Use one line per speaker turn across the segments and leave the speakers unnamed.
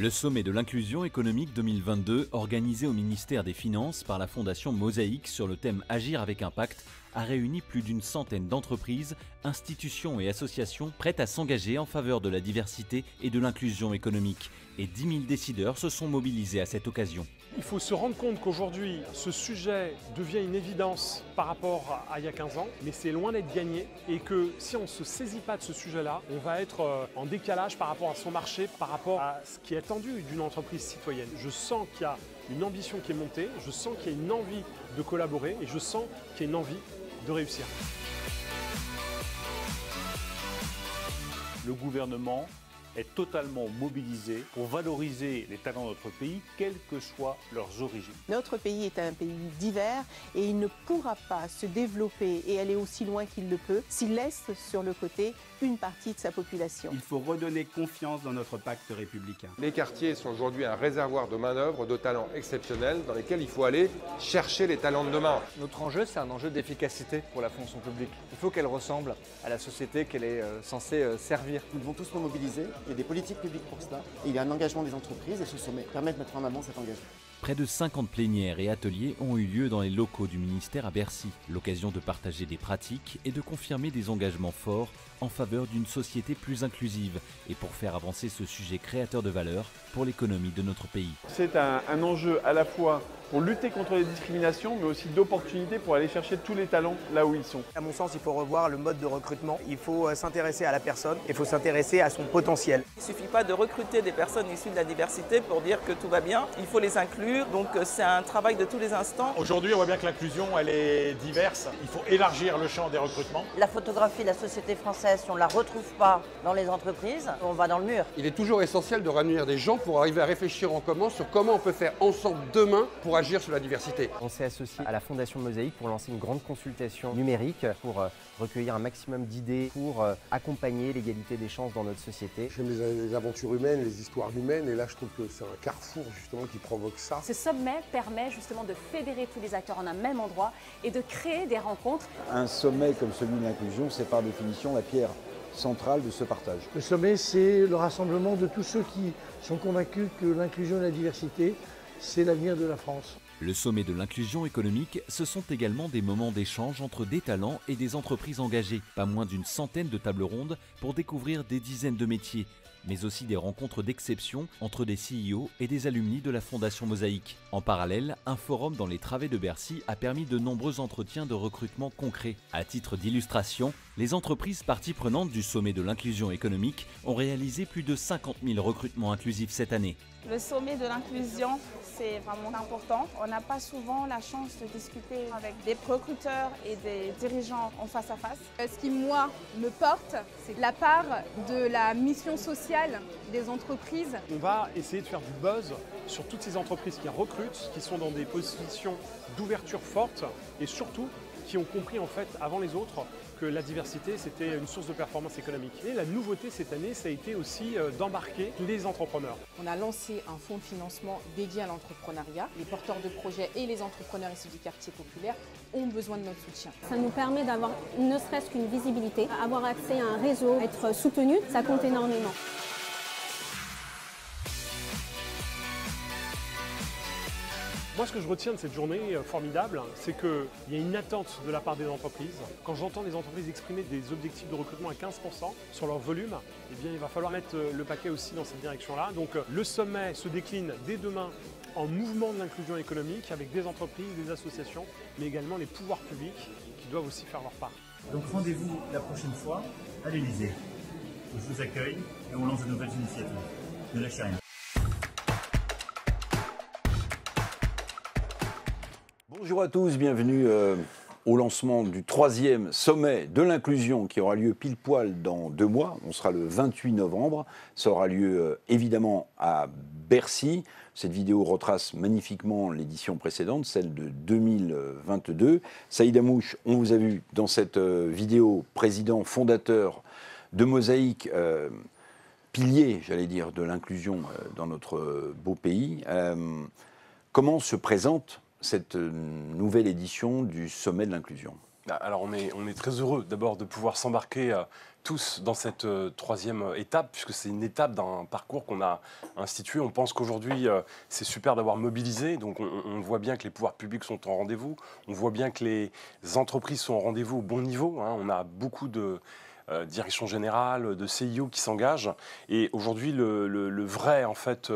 Le sommet de l'inclusion économique 2022, organisé au ministère des Finances par la Fondation Mosaïque sur le thème Agir avec impact, a réuni plus d'une centaine d'entreprises, institutions et associations prêtes à s'engager en faveur de la diversité et de l'inclusion économique. Et 10 000 décideurs se sont mobilisés à cette occasion.
Il faut se rendre compte qu'aujourd'hui, ce sujet devient une évidence par rapport à il y a 15 ans, mais c'est loin d'être gagné et que si on ne se saisit pas de ce sujet-là, on va être en décalage par rapport à son marché, par rapport à ce qui est attendu d'une entreprise citoyenne. Je sens qu'il y a une ambition qui est montée, je sens qu'il y a une envie de collaborer et je sens qu'il y a une envie de réussir.
Le gouvernement est totalement mobilisé pour valoriser les talents de notre pays, quelles que soient leurs origines.
Notre pays est un pays divers et il ne pourra pas se développer et aller aussi loin qu'il le peut s'il laisse sur le côté une partie de sa population.
Il faut redonner confiance dans notre pacte républicain.
Les quartiers sont aujourd'hui un réservoir de main-d'œuvre, de talents exceptionnels dans lesquels il faut aller chercher les talents de demain.
Notre enjeu, c'est un enjeu d'efficacité pour la fonction publique. Il faut qu'elle ressemble à la société qu'elle est censée servir.
Nous devons tous nous mobiliser. Il y a des politiques publiques pour cela. Et il y a un engagement des entreprises et ce sommet permet de mettre en avant cet engagement.
Près de 50 plénières et ateliers ont eu lieu dans les locaux du ministère à Bercy. L'occasion de partager des pratiques et de confirmer des engagements forts en faveur d'une société plus inclusive et pour faire avancer ce sujet créateur de valeur pour l'économie de notre pays.
C'est un enjeu à la fois pour lutter contre les discriminations, mais aussi d'opportunités pour aller chercher tous les talents là où ils sont.
À mon sens, il faut revoir le mode de recrutement. Il faut s'intéresser à la personne, il faut s'intéresser à son potentiel.
Il ne suffit pas de recruter des personnes issues de la diversité pour dire que tout va bien. Il faut les inclure, donc c'est un travail de tous les instants.
Aujourd'hui, on voit bien que l'inclusion, elle est diverse. Il faut élargir le champ des recrutements.
La photographie de la société française, si on ne la retrouve pas dans les entreprises, on va dans le mur.
Il est toujours essentiel de réunir des gens pour arriver à réfléchir en commun sur comment on peut faire ensemble demain pour agir sur la diversité.
On s'est associé à la Fondation Mosaïque pour lancer une grande consultation numérique pour recueillir un maximum d'idées pour accompagner l'égalité des chances dans notre société.
J'aime les aventures humaines, les histoires humaines et là je trouve que c'est un carrefour justement qui provoque ça.
Ce sommet permet justement de fédérer tous les acteurs en un même endroit et de créer des rencontres.
Un sommet comme celui de l'inclusion, c'est par définition la pierre centrale de ce partage.
Le sommet, c'est le rassemblement de tous ceux qui sont convaincus que l'inclusion et la diversité, c'est l'avenir de la France.
Le sommet de l'inclusion économique, ce sont également des moments d'échange entre des talents et des entreprises engagées. Pas moins d'une centaine de tables rondes pour découvrir des dizaines de métiers, mais aussi des rencontres d'exception entre des CEO et des alumni de la Fondation Mosaïque. En parallèle, un forum dans les travées de Bercy a permis de nombreux entretiens de recrutement concrets. À titre d'illustration, les entreprises parties prenantes du sommet de l'inclusion économique ont réalisé plus de 50 000 recrutements inclusifs cette année.
Le sommet de l'inclusion, c'est vraiment important. On n'a pas souvent la chance de discuter avec des recruteurs et des dirigeants en face à face.
Ce qui, moi, me porte, c'est la part de la mission sociale des entreprises.
On va essayer de faire du buzz sur toutes ces entreprises qui recrutent, qui sont dans des positions d'ouverture forte et surtout qui ont compris en fait avant les autres que la diversité c'était une source de performance économique. Et la nouveauté cette année, ça a été aussi d'embarquer les entrepreneurs.
On a lancé un fonds de financement dédié à l'entrepreneuriat. Les porteurs de projets et les entrepreneurs issus du quartier populaire ont besoin de notre soutien.
Ça nous permet d'avoir ne serait-ce qu'une visibilité, avoir accès à un réseau, être soutenu, ça compte énormément.
Moi, ce que je retiens de cette journée formidable, c'est qu'il y a une attente de la part des entreprises. Quand j'entends les entreprises exprimer des objectifs de recrutement à 15% sur leur volume, eh bien, il va falloir mettre le paquet aussi dans cette direction-là. Donc, le sommet se décline dès demain en mouvement de l'inclusion économique avec des entreprises, des associations, mais également les pouvoirs publics qui doivent aussi faire leur part. Donc, rendez-vous la prochaine fois à l'Élysée. Je vous accueille et on lance de nouvelles initiatives. Ne lâchez rien.
Bonjour à tous, bienvenue au lancement du 3e sommet de l'inclusion qui aura lieu pile poil dans 2 mois. On sera le 28 novembre. Ça aura lieu évidemment à Bercy. Cette vidéo retrace magnifiquement l'édition précédente, celle de 2022. Saïd Amouche, on vous a vu dans cette vidéo, président fondateur de Mosaïque, pilier, j'allais dire, de l'inclusion dans notre beau pays. Comment se présente cette nouvelle édition du sommet de l'inclusion?
Alors on est très heureux d'abord de pouvoir s'embarquer
tous dans cette troisième étape, puisque c'est une étape d'un parcours qu'on a institué. On pense qu'aujourd'hui, c'est super d'avoir mobilisé. Donc, on voit bien que les pouvoirs publics sont en rendez-vous. On voit bien que les entreprises sont en rendez-vous au bon niveau. Hein. On a beaucoup de direction générale, de CIO qui s'engagent. Et aujourd'hui, le vrai en fait,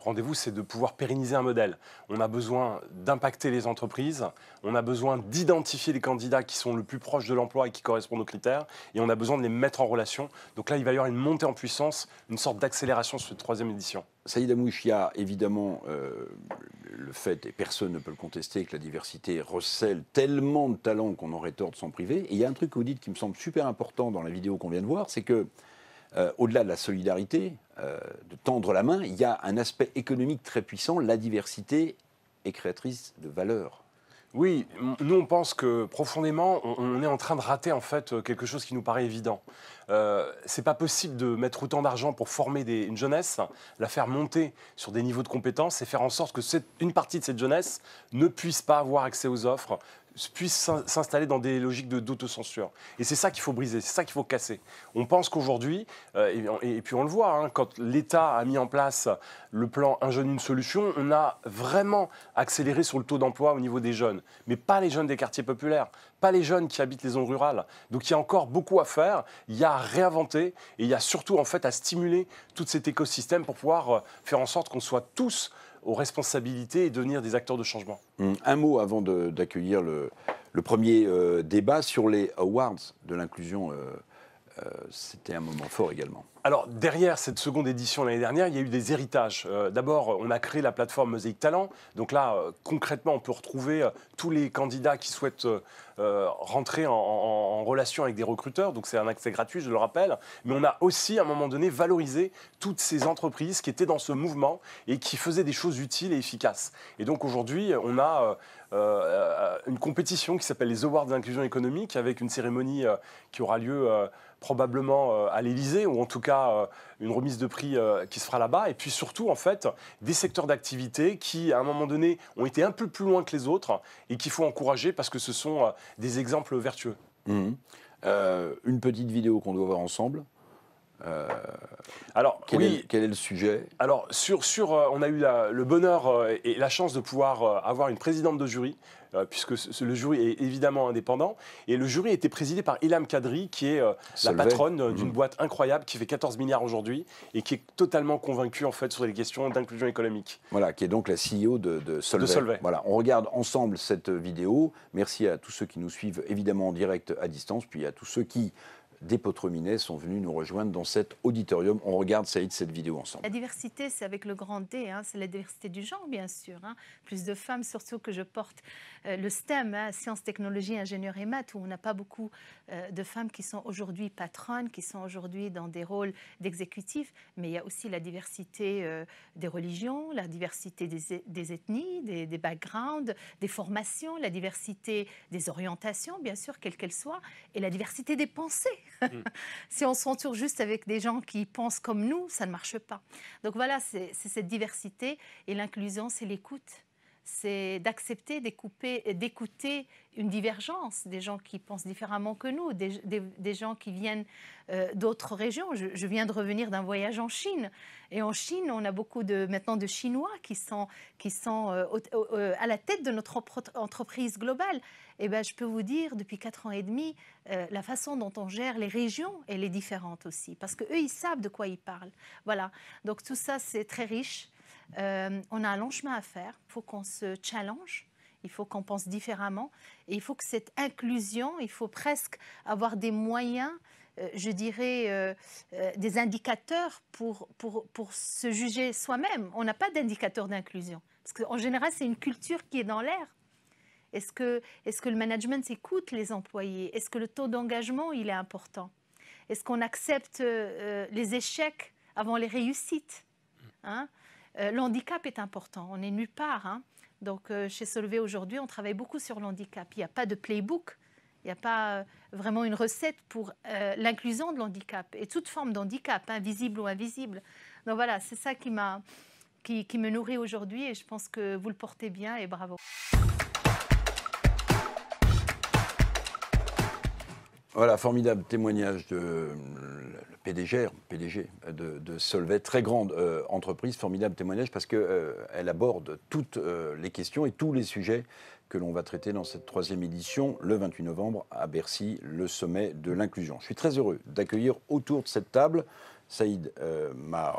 rendez-vous, c'est de pouvoir pérenniser un modèle. On a besoin d'impacter les entreprises, on a besoin d'identifier les candidats qui sont le plus proches de l'emploi et qui correspondent aux critères, et on a besoin de les mettre en relation. Donc là, il va y avoir une montée en puissance, une sorte d'accélération sur cette troisième édition.
Saïd Amouche, il y a évidemment le fait, et personne ne peut le contester, que la diversité recèle tellement de talents qu'on aurait tort de s'en priver. Et il y a un truc que vous dites qui me semble super important dans la vidéo qu'on vient de voir, c'est que au-delà de la solidarité, de tendre la main, il y a un aspect économique très puissant. La diversité est créatrice de valeur.
Oui, nous on pense que profondément, on est en train de rater en fait quelque chose qui nous paraît évident. C'est pas possible de mettre autant d'argent pour former une jeunesse, la faire monter sur des niveaux de compétences et faire en sorte que une partie de cette jeunesse ne puisse pas avoir accès aux offres, puisse s'installer dans des logiques d'autocensure. Et c'est ça qu'il faut briser, c'est ça qu'il faut casser. On pense qu'aujourd'hui, et puis on le voit, hein, quand l'État a mis en place le plan Un jeune, une solution, on a vraiment accéléré sur le taux d'emploi au niveau des jeunes. Mais pas les jeunes des quartiers populaires, pas les jeunes qui habitent les zones rurales. Donc il y a encore beaucoup à faire, il y a à réinventer et il y a surtout en fait à stimuler tout cet écosystème pour pouvoir faire en sorte qu'on soit tous aux responsabilités et devenir des acteurs de changement.
Un mot avant d'accueillir le premier débat sur les awards de l'inclusion. C'était un moment fort également.
Alors, derrière cette seconde édition l'année dernière, il y a eu des héritages. D'abord, on a créé la plateforme Mosaïque Talent. Donc là, concrètement, on peut retrouver tous les candidats qui souhaitent rentrer en relation avec des recruteurs. Donc c'est un accès gratuit, je le rappelle. Mais on a aussi, à un moment donné, valorisé toutes ces entreprises qui étaient dans ce mouvement et qui faisaient des choses utiles et efficaces. Et donc aujourd'hui, on a une compétition qui s'appelle les Awards d'inclusion économique avec une cérémonie qui aura lieu probablement à l'Élysée, ou en tout cas une remise de prix qui se fera là-bas. Et puis surtout, en fait, des secteurs d'activité qui, à un moment donné, ont été un peu plus loin que les autres et qu'il faut encourager parce que ce sont des exemples vertueux.
Une petite vidéo qu'on doit voir ensemble.
Alors,
quel est le sujet?
Alors, on a eu le bonheur et la chance de pouvoir avoir une présidente de jury, puisque le jury est évidemment indépendant. Et le jury a été présidé par Ilham Kadri, qui est la patronne d'une boîte incroyable qui fait 14 milliards aujourd'hui et qui est totalement convaincue en fait, sur les questions d'inclusion économique.
Voilà, qui est donc la CEO de Solvay. Voilà, on regarde ensemble cette vidéo. Merci à tous ceux qui nous suivent évidemment en direct à distance, puis à tous ceux qui d'Épeautre-Minet sont venus nous rejoindre dans cet auditorium. On regarde, Saïd, cette vidéo ensemble.
La diversité, c'est avec le grand D, hein, c'est la diversité du genre, bien sûr. Hein. Plus de femmes, surtout que je porte le STEM, hein, sciences, technologies, ingénierie et maths, où on n'a pas beaucoup de femmes qui sont aujourd'hui patronnes, qui sont aujourd'hui dans des rôles d'exécutifs, mais il y a aussi la diversité des religions, la diversité des ethnies, des backgrounds, des formations, la diversité des orientations, bien sûr, quelles qu'elles soient, et la diversité des pensées. Si on s'entoure juste avec des gens qui pensent comme nous, ça ne marche pas. Donc voilà, c'est cette diversité, et l'inclusion, c'est l'écoute. C'est d'accepter, d'écouter une divergence, des gens qui pensent différemment que nous, des gens qui viennent d'autres régions. Je viens de revenir d'un voyage en Chine. Et en Chine, on a beaucoup maintenant de Chinois qui sont à la tête de notre entreprise globale. Et ben, je peux vous dire, depuis 4 ans et demi, la façon dont on gère les régions, elle est différente aussi. Parce qu'eux, ils savent de quoi ils parlent. Voilà. Donc tout ça, c'est très riche. On a un long chemin à faire, il faut qu'on se challenge, il faut qu'on pense différemment et il faut que cette inclusion, il faut presque avoir des moyens, je dirais, des indicateurs pour se juger soi-même. On n'a pas d'indicateur d'inclusion parce qu'en général, c'est une culture qui est dans l'air. Est-ce que le management écoute les employés? Est-ce que le taux d'engagement, il est important? Est-ce qu'on accepte les échecs avant les réussites, hein? L'handicap est important, on n'est nulle part. Hein. Donc chez Solvay aujourd'hui, on travaille beaucoup sur l'handicap. Il n'y a pas de playbook, il n'y a pas vraiment une recette pour l'inclusion de l'handicap et toute forme d'handicap, hein, visible ou invisible. Donc voilà, c'est ça qui me nourrit aujourd'hui et je pense que vous le portez bien et bravo.
Voilà, formidable témoignage de le PDG de Solvay, très grande entreprise, formidable témoignage parce qu'elle aborde toutes les questions et tous les sujets que l'on va traiter dans cette 3e édition, le 28 novembre à Bercy, le sommet de l'inclusion. Je suis très heureux d'accueillir autour de cette table, Saïd m'a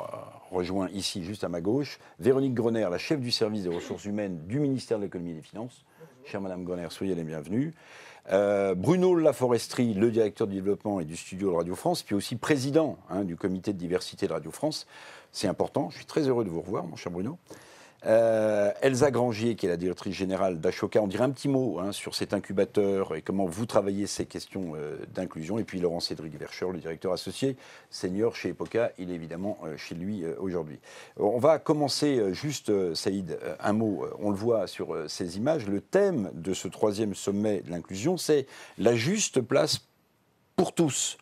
rejoint ici, juste à ma gauche, Véronique Grener, la chef du service des ressources humaines du ministère de l'économie et des finances. Chère Madame Grener, soyez la bienvenue. Bruno Laforesterie, le directeur du développement et du studio de Radio France, puis aussi président du comité de diversité de Radio France. C'est important, je suis très heureux de vous revoir, mon cher Bruno. Elsa Grangier, qui est la directrice générale d'Ashoka, on dirait un petit mot sur cet incubateur et comment vous travaillez ces questions d'inclusion. Et puis Laurent Cédric Verscheur, le directeur associé senior chez Epoca, il est évidemment chez lui aujourd'hui. On va commencer juste, Saïd, un mot, on le voit sur ces images. Le thème de ce 3e sommet de l'inclusion, c'est la juste place pour tous.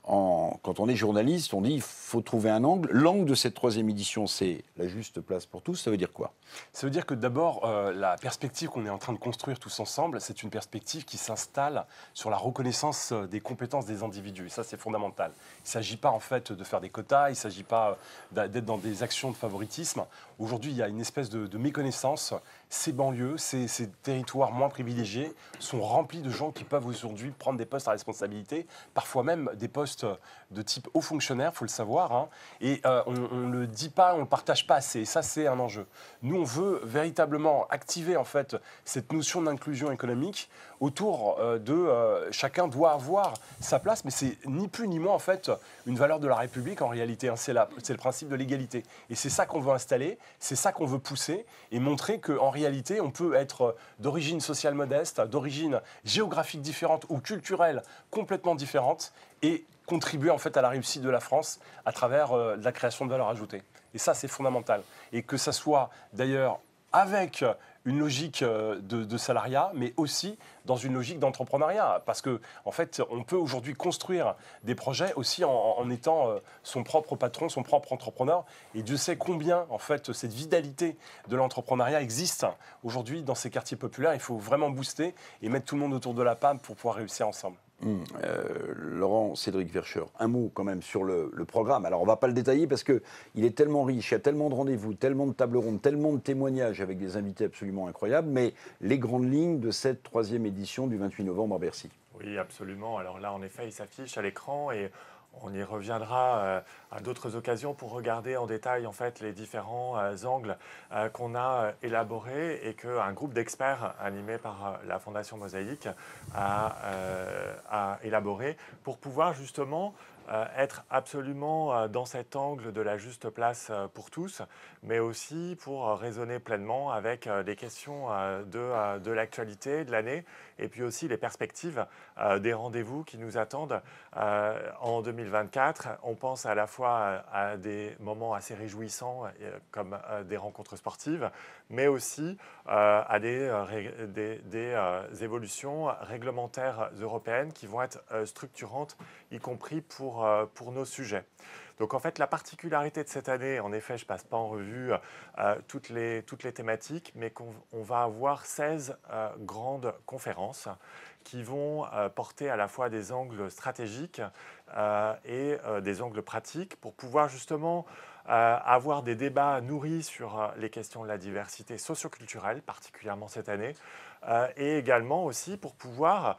Quand on est journaliste, on dit qu'il faut trouver un angle. L'angle de cette 3e édition, c'est la juste place pour tous. Ça veut dire quoi?
Ça veut dire que d'abord, la perspective qu'on est en train de construire tous ensemble, c'est une perspective qui s'installe sur la reconnaissance des compétences des individus. Et ça, c'est fondamental. Il ne s'agit pas en fait de faire des quotas, il ne s'agit pas d'être dans des actions de favoritisme. Aujourd'hui, il y a une espèce de méconnaissance. Ces banlieues, ces territoires moins privilégiés sont remplis de gens qui peuvent aujourd'hui prendre des postes à responsabilité, parfois même des postes de type haut fonctionnaire, il faut le savoir. Et on ne le dit pas, on ne le partage pas assez. Et ça, c'est un enjeu. Nous, on veut véritablement activer en fait cette notion d'inclusion économique autour de chacun doit avoir sa place, mais c'est ni plus ni moins en fait une valeur de la République en réalité. C'est le principe de l'égalité. Et c'est ça qu'on veut installer, c'est ça qu'on veut pousser et montrer qu'en réalité, on peut être d'origine sociale modeste, d'origine géographique différente ou culturelle complètement différente et contribuer en fait à la réussite de la France à travers la création de valeur ajoutée. Et ça, c'est fondamental. Et que ça soit d'ailleurs avec une logique de salariat, mais aussi dans une logique d'entrepreneuriat. Parce qu'en fait, on peut aujourd'hui construire des projets aussi en étant son propre patron, son propre entrepreneur. Et Dieu sait combien, en fait, cette vitalité de l'entrepreneuriat existe aujourd'hui dans ces quartiers populaires. Il faut vraiment booster et mettre tout le monde autour de la table pour pouvoir réussir ensemble.
Laurent Cédric Verscheur, un mot quand même sur le programme. Alors on ne va pas le détailler parce qu'il est tellement riche, il y a tellement de rendez-vous, tellement de tables rondes, tellement de témoignages avec des invités absolument incroyables, mais les grandes lignes de cette 3e édition du 28 novembre à Bercy.
Oui, absolument. Alors là, en effet, il s'affiche à l'écran et on y reviendra à d'autres occasions pour regarder en détail en fait, les différents angles qu'on a élaborés et qu'un groupe d'experts animé par la Fondation Mosaïque a élaboré pour pouvoir justement être absolument dans cet angle de la juste place pour tous, mais aussi pour raisonner pleinement avec les questions de l'actualité de l'année et puis aussi les perspectives des rendez-vous qui nous attendent en 2024. On pense à la fois à des moments assez réjouissants comme des rencontres sportives, mais aussi à des évolutions réglementaires européennes qui vont être structurantes, y compris pour nos sujets. Donc en fait, la particularité de cette année, en effet, je ne passe pas en revue toutes les thématiques, mais qu'on va avoir 16 grandes conférences qui vont porter à la fois des angles stratégiques et des angles pratiques pour pouvoir justement avoir des débats nourris sur les questions de la diversité socioculturelle, particulièrement cette année, et également aussi pour pouvoir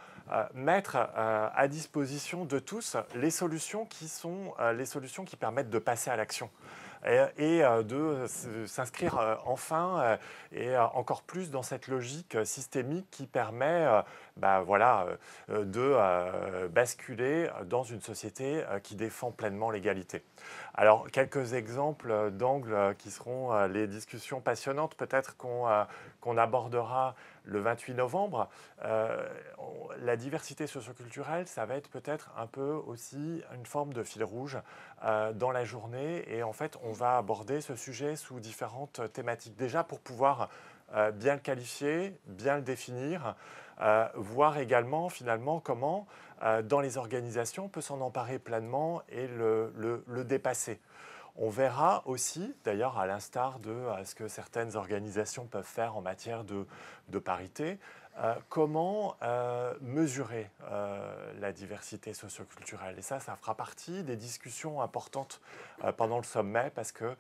mettre à disposition de tous les solutions qui sont les solutions qui permettent de passer à l'action et de s'inscrire enfin et encore plus dans cette logique systémique qui permet de basculer dans une société qui défend pleinement l'égalité. Alors, quelques exemples d'angles qui seront les discussions passionnantes peut-être qu'on abordera le 28 novembre. La diversité socioculturelle, ça va être peut-être un peu aussi une forme de fil rouge dans la journée. Et en fait, on va aborder ce sujet sous différentes thématiques. Déjà, pour pouvoir bien le qualifier, bien le définir, voir également finalement comment dans les organisations on peut s'en emparer pleinement et le dépasser. On verra aussi, d'ailleurs à l'instar de ce que certaines organisations peuvent faire en matière de parité, comment mesurer la diversité socioculturelle. Et ça fera partie des discussions importantes pendant le sommet parce que,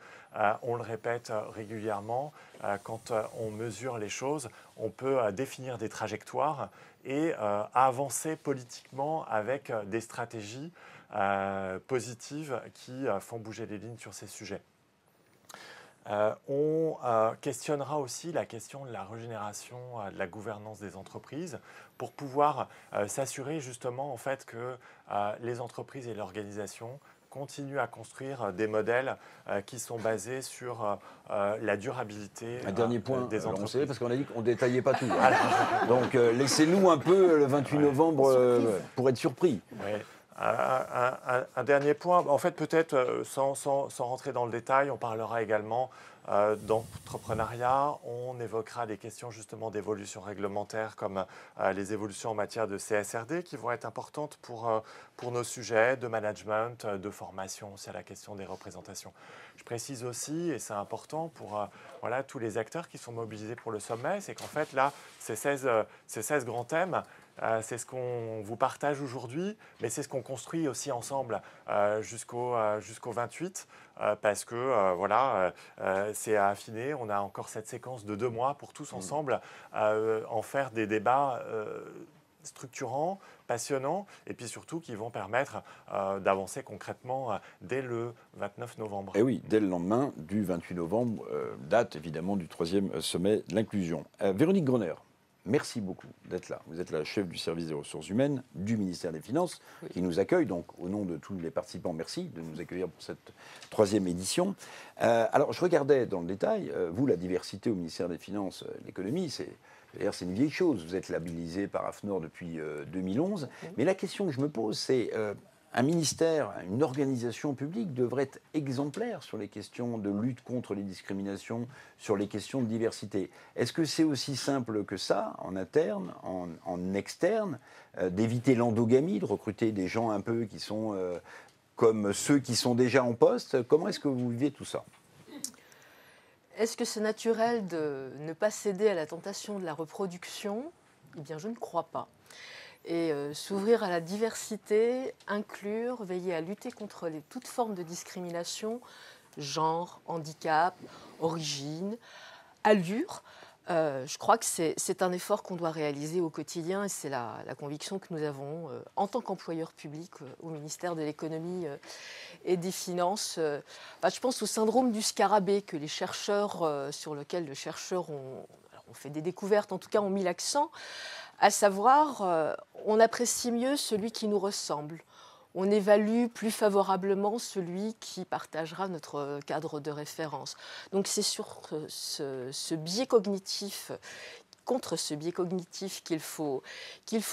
on le répète régulièrement, quand on mesure les choses, on peut définir des trajectoires et avancer politiquement avec des stratégies positives qui font bouger les lignes sur ces sujets. On questionnera aussi la question de la régénération de la gouvernance des entreprises pour pouvoir s'assurer justement en fait que les entreprises et l'organisation continuent à construire des modèles qui sont basés sur la durabilité
Un dernier point,
des entreprises.
parce qu'on a dit qu'on ne détaillait pas tout. Donc laissez-nous un peu le 28 novembre pour être surpris.
Ouais. Un dernier point, en fait peut-être sans rentrer dans le détail, on parlera également d'entrepreneuriat, on évoquera des questions justement d'évolution réglementaire comme les évolutions en matière de CSRD qui vont être importantes pour nos sujets de management, de formation, c'est la question des représentations. Je précise aussi, et c'est important pour voilà, tous les acteurs qui sont mobilisés pour le sommet, c'est qu'en fait là, ces 16 grands thèmes, c'est ce qu'on vous partage aujourd'hui, mais c'est ce qu'on construit aussi ensemble jusqu'au 28, parce que voilà, c'est à affiner. On a encore cette séquence de 2 mois pour tous ensemble en faire des débats structurants, passionnants, et puis surtout qui vont permettre d'avancer concrètement dès le 29 novembre.
Et oui, dès le lendemain du 28 novembre, date évidemment du 3e sommet de l'inclusion. Véronique Gröner. Merci beaucoup d'être là. Vous êtes la chef du service des ressources humaines du ministère des Finances qui nous accueille. Donc, au nom de tous les participants, merci de nous accueillir pour cette 3e édition. Alors, je regardais dans le détail, vous, la diversité au ministère des Finances, l'économie, c'est une vieille chose. Vous êtes labellisé par AFNOR depuis 2011. Mais la question que je me pose, c'est un ministère, une organisation publique devrait être exemplaire sur les questions de lutte contre les discriminations, sur les questions de diversité. Est-ce que c'est aussi simple que ça, en interne, en externe, d'éviter l'endogamie, de recruter des gens un peu qui sont comme ceux qui sont déjà en poste? Comment est-ce que vous vivez tout ça?
Est-ce que c'est naturel de ne pas céder à la tentation de la reproduction? Eh bien, je ne crois pas. Et s'ouvrir à la diversité, inclure, veiller à lutter contre toutes formes de discrimination, genre, handicap, origine, allure. Je crois que c'est un effort qu'on doit réaliser au quotidien et c'est la conviction que nous avons en tant qu'employeur public au ministère de l'économie et des finances. Je pense au syndrome du scarabée que les chercheurs, sur lequel les chercheurs ont fait des découvertes, en tout cas ont mis l'accent, à savoir, on apprécie mieux celui qui nous ressemble. On évalue plus favorablement celui qui partagera notre cadre de référence. Donc c'est sur ce biais cognitif, contre ce biais cognitif qu'il faut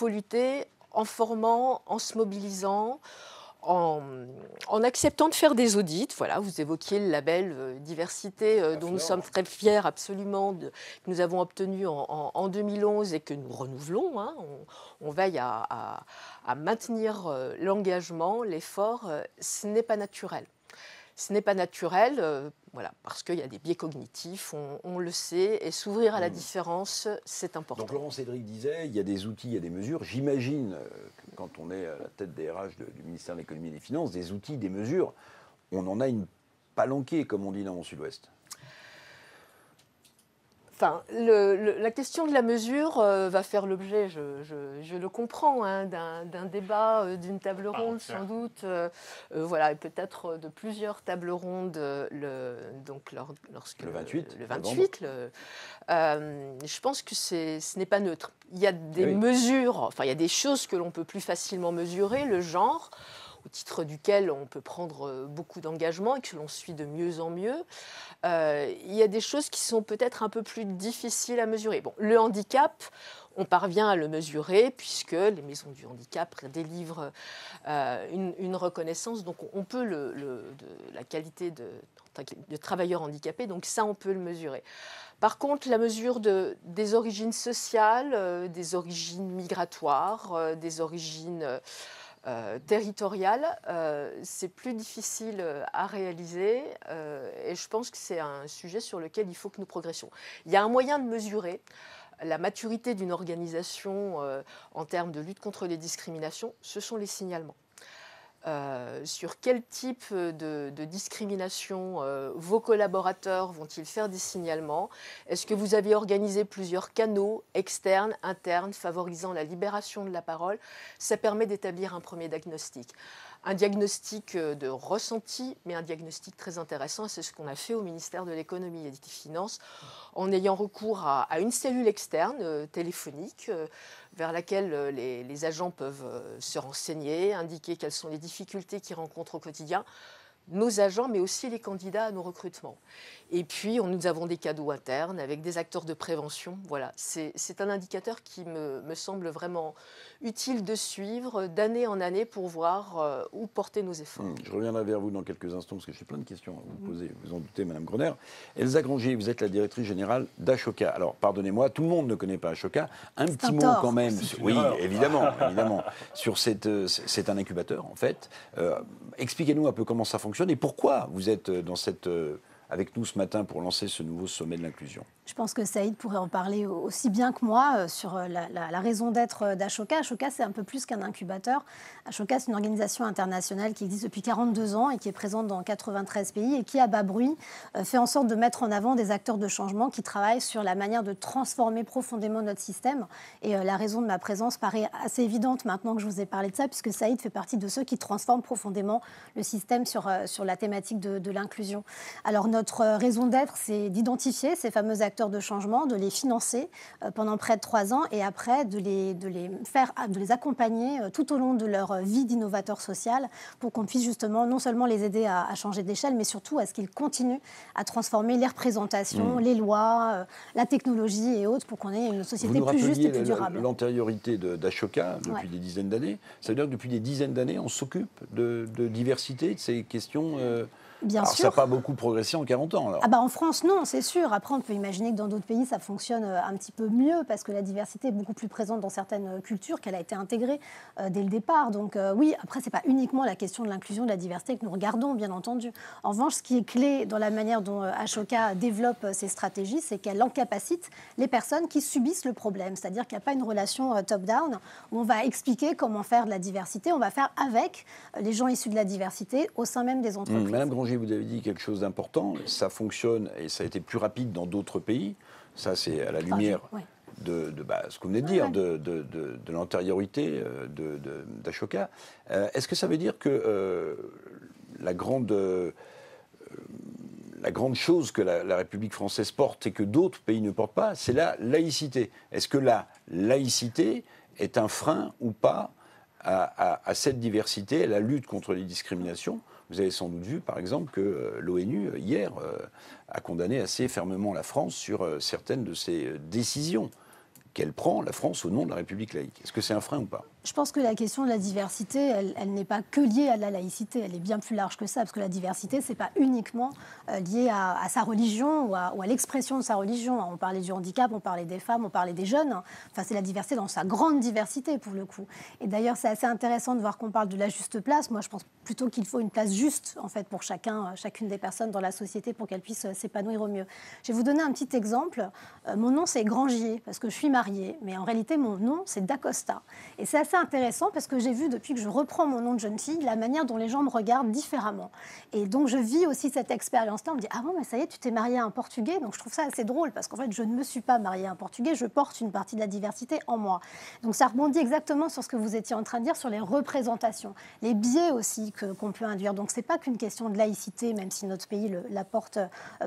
lutter en formant, en se mobilisant, en acceptant de faire des audits. Voilà, vous évoquiez le label diversité dont nous sommes très fiers absolument, que nous avons obtenu en 2011 et que nous renouvelons. Hein. On veille à maintenir l'engagement, l'effort. Ce n'est pas naturel. Ce n'est pas naturel, voilà, parce qu'il y a des biais cognitifs, on le sait, et s'ouvrir à la différence, c'est important.
Donc Laurent Cédric disait, il y a des outils, il y a des mesures. J'imagine que quand on est à la tête des RH du ministère de l'économie et des finances, des outils, des mesures, on en a une palanquée, comme on dit dans mon sud-ouest.
Enfin, la question de la mesure va faire l'objet, je le comprends, hein, d'un débat, d'une table ronde sans doute, voilà, et peut-être de plusieurs tables rondes lorsque
le 28.
Je pense que ce n'est pas neutre. Il y a des mesures, enfin il y a des choses que l'on peut plus facilement mesurer, le genre, au titre duquel on peut prendre beaucoup d'engagements et que l'on suit de mieux en mieux. Il y a des choses qui sont peut-être un peu plus difficiles à mesurer. Bon, le handicap, on parvient à le mesurer puisque les maisons du handicap délivrent une reconnaissance. Donc on peut la qualité de travailleur handicapé, donc ça on peut le mesurer. Par contre, la mesure des origines sociales, des origines migratoires, des origines territoriale, c'est plus difficile à réaliser et je pense que c'est un sujet sur lequel il faut que nous progressions. Il y a un moyen de mesurer la maturité d'une organisation en termes de lutte contre les discriminations, ce sont les signalements. Sur quel type de discrimination vos collaborateurs vont-ils faire des signalements? Est-ce que vous avez organisé plusieurs canaux externes, internes, favorisant la libération de la parole? Ça permet d'établir un premier diagnostic. Un diagnostic de ressenti, mais un diagnostic très intéressant, c'est ce qu'on a fait au ministère de l'Économie et des Finances, en ayant recours à une cellule externe, téléphonique, vers laquelle les agents peuvent se renseigner, indiquer quelles sont les difficultés qu'ils rencontrent au quotidien, nos agents, mais aussi les candidats à nos recrutements. Et puis, nous avons des cadeaux internes avec des acteurs de prévention. Voilà, c'est un indicateur qui me semble vraiment utile de suivre d'année en année pour voir où porter nos efforts.
Je reviendrai vers vous dans quelques instants parce que j'ai plein de questions à vous poser, vous en doutez, Madame Groner. Elsa Grangier, vous êtes la directrice générale d'Ashoka. Alors, pardonnez-moi, tout le monde ne connaît pas Ashoka. Un petit mot quand même. Oui, évidemment, évidemment. C'est un incubateur, en fait. Expliquez-nous un peu comment ça fonctionne et pourquoi vous êtes avec nous ce matin pour lancer ce nouveau sommet de l'inclusion.
Je pense que Saïd pourrait en parler aussi bien que moi sur la raison d'être d'Ashoka. Ashoka, c'est un peu plus qu'un incubateur. Ashoka, c'est une organisation internationale qui existe depuis 42 ans et qui est présente dans 93 pays et qui, à bas bruit, fait en sorte de mettre en avant des acteurs de changement qui travaillent sur la manière de transformer profondément notre système. Et la raison de ma présence paraît assez évidente maintenant que je vous ai parlé de ça, puisque Saïd fait partie de ceux qui transforment profondément le système sur la thématique de l'inclusion. Alors, notre raison d'être, c'est d'identifier ces fameux acteurs de changement, de les financer pendant près de 3 ans et après de les accompagner tout au long de leur vie d'innovateur social pour qu'on puisse justement non seulement les aider à changer d'échelle, mais surtout à ce qu'ils continuent à transformer les représentations, les lois, la technologie et autres pour qu'on ait une société plus juste et plus durable.
L'antériorité d'Ashoka depuis des dizaines d'années, ça veut dire que depuis des dizaines d'années, on s'occupe de diversité, de ces questions
Bien sûr.
Ça n'a pas beaucoup progressé en 40 ans, alors.
En France, non, c'est sûr. Après, on peut imaginer que dans d'autres pays, ça fonctionne un petit peu mieux parce que la diversité est beaucoup plus présente dans certaines cultures, qu'elle a été intégrée dès le départ. Donc oui, après, ce n'est pas uniquement la question de l'inclusion, de la diversité que nous regardons, bien entendu. En revanche, ce qui est clé dans la manière dont Ashoka développe ses stratégies, c'est qu'elle encapacite les personnes qui subissent le problème. C'est-à-dire qu'il n'y a pas une relation top-down où on va expliquer comment faire de la diversité. On va faire avec les gens issus de la diversité au sein même des entreprises.
Madame Grangier, vous avez dit quelque chose d'important, ça fonctionne et ça a été plus rapide dans d'autres pays. Ça, c'est à la lumière de ce que vous venez de dire, de l'antériorité d'Ashoka. Est-ce que ça veut dire que la grande chose que la République française porte et que d'autres pays ne portent pas, c'est la laïcité? Est-ce que la laïcité est un frein ou pas à cette diversité, à la lutte contre les discriminations? Vous avez sans doute vu, par exemple, que l'ONU, hier, a condamné assez fermement la France sur certaines de ses décisions qu'elle prend, la France, au nom de la République laïque. Est-ce que c'est un frein ou pas?
Je pense que la question de la diversité, elle n'est pas que liée à la laïcité, elle est bien plus large que ça, parce que la diversité, ce n'est pas uniquement lié à sa religion ou à l'expression de sa religion. On parlait du handicap, on parlait des femmes, on parlait des jeunes. Enfin, c'est la diversité dans sa grande diversité, pour le coup. Et d'ailleurs, c'est assez intéressant de voir qu'on parle de la juste place. Moi, je pense plutôt qu'il faut une place juste, en fait, pour chacune des personnes dans la société pour qu'elles puissent s'épanouir au mieux. Je vais vous donner un petit exemple. Mon nom, c'est Grangier, parce que je suis mariée, mais en réalité, mon nom, c'est Dacosta. Et c'est assez intéressant parce que j'ai vu, depuis que je reprends mon nom de jeune fille, la manière dont les gens me regardent différemment. Et donc, je vis aussi cette expérience-là. On me dit « Ah bon, mais ça y est, tu t'es mariée à un Portugais ?» Donc, je trouve ça assez drôle parce qu'en fait, je ne me suis pas mariée à un Portugais, je porte une partie de la diversité en moi. Donc, ça rebondit exactement sur ce que vous étiez en train de dire, sur les représentations, les biais aussi qu'on peut induire. Donc, ce n'est pas qu'une question de laïcité, même si notre pays la porte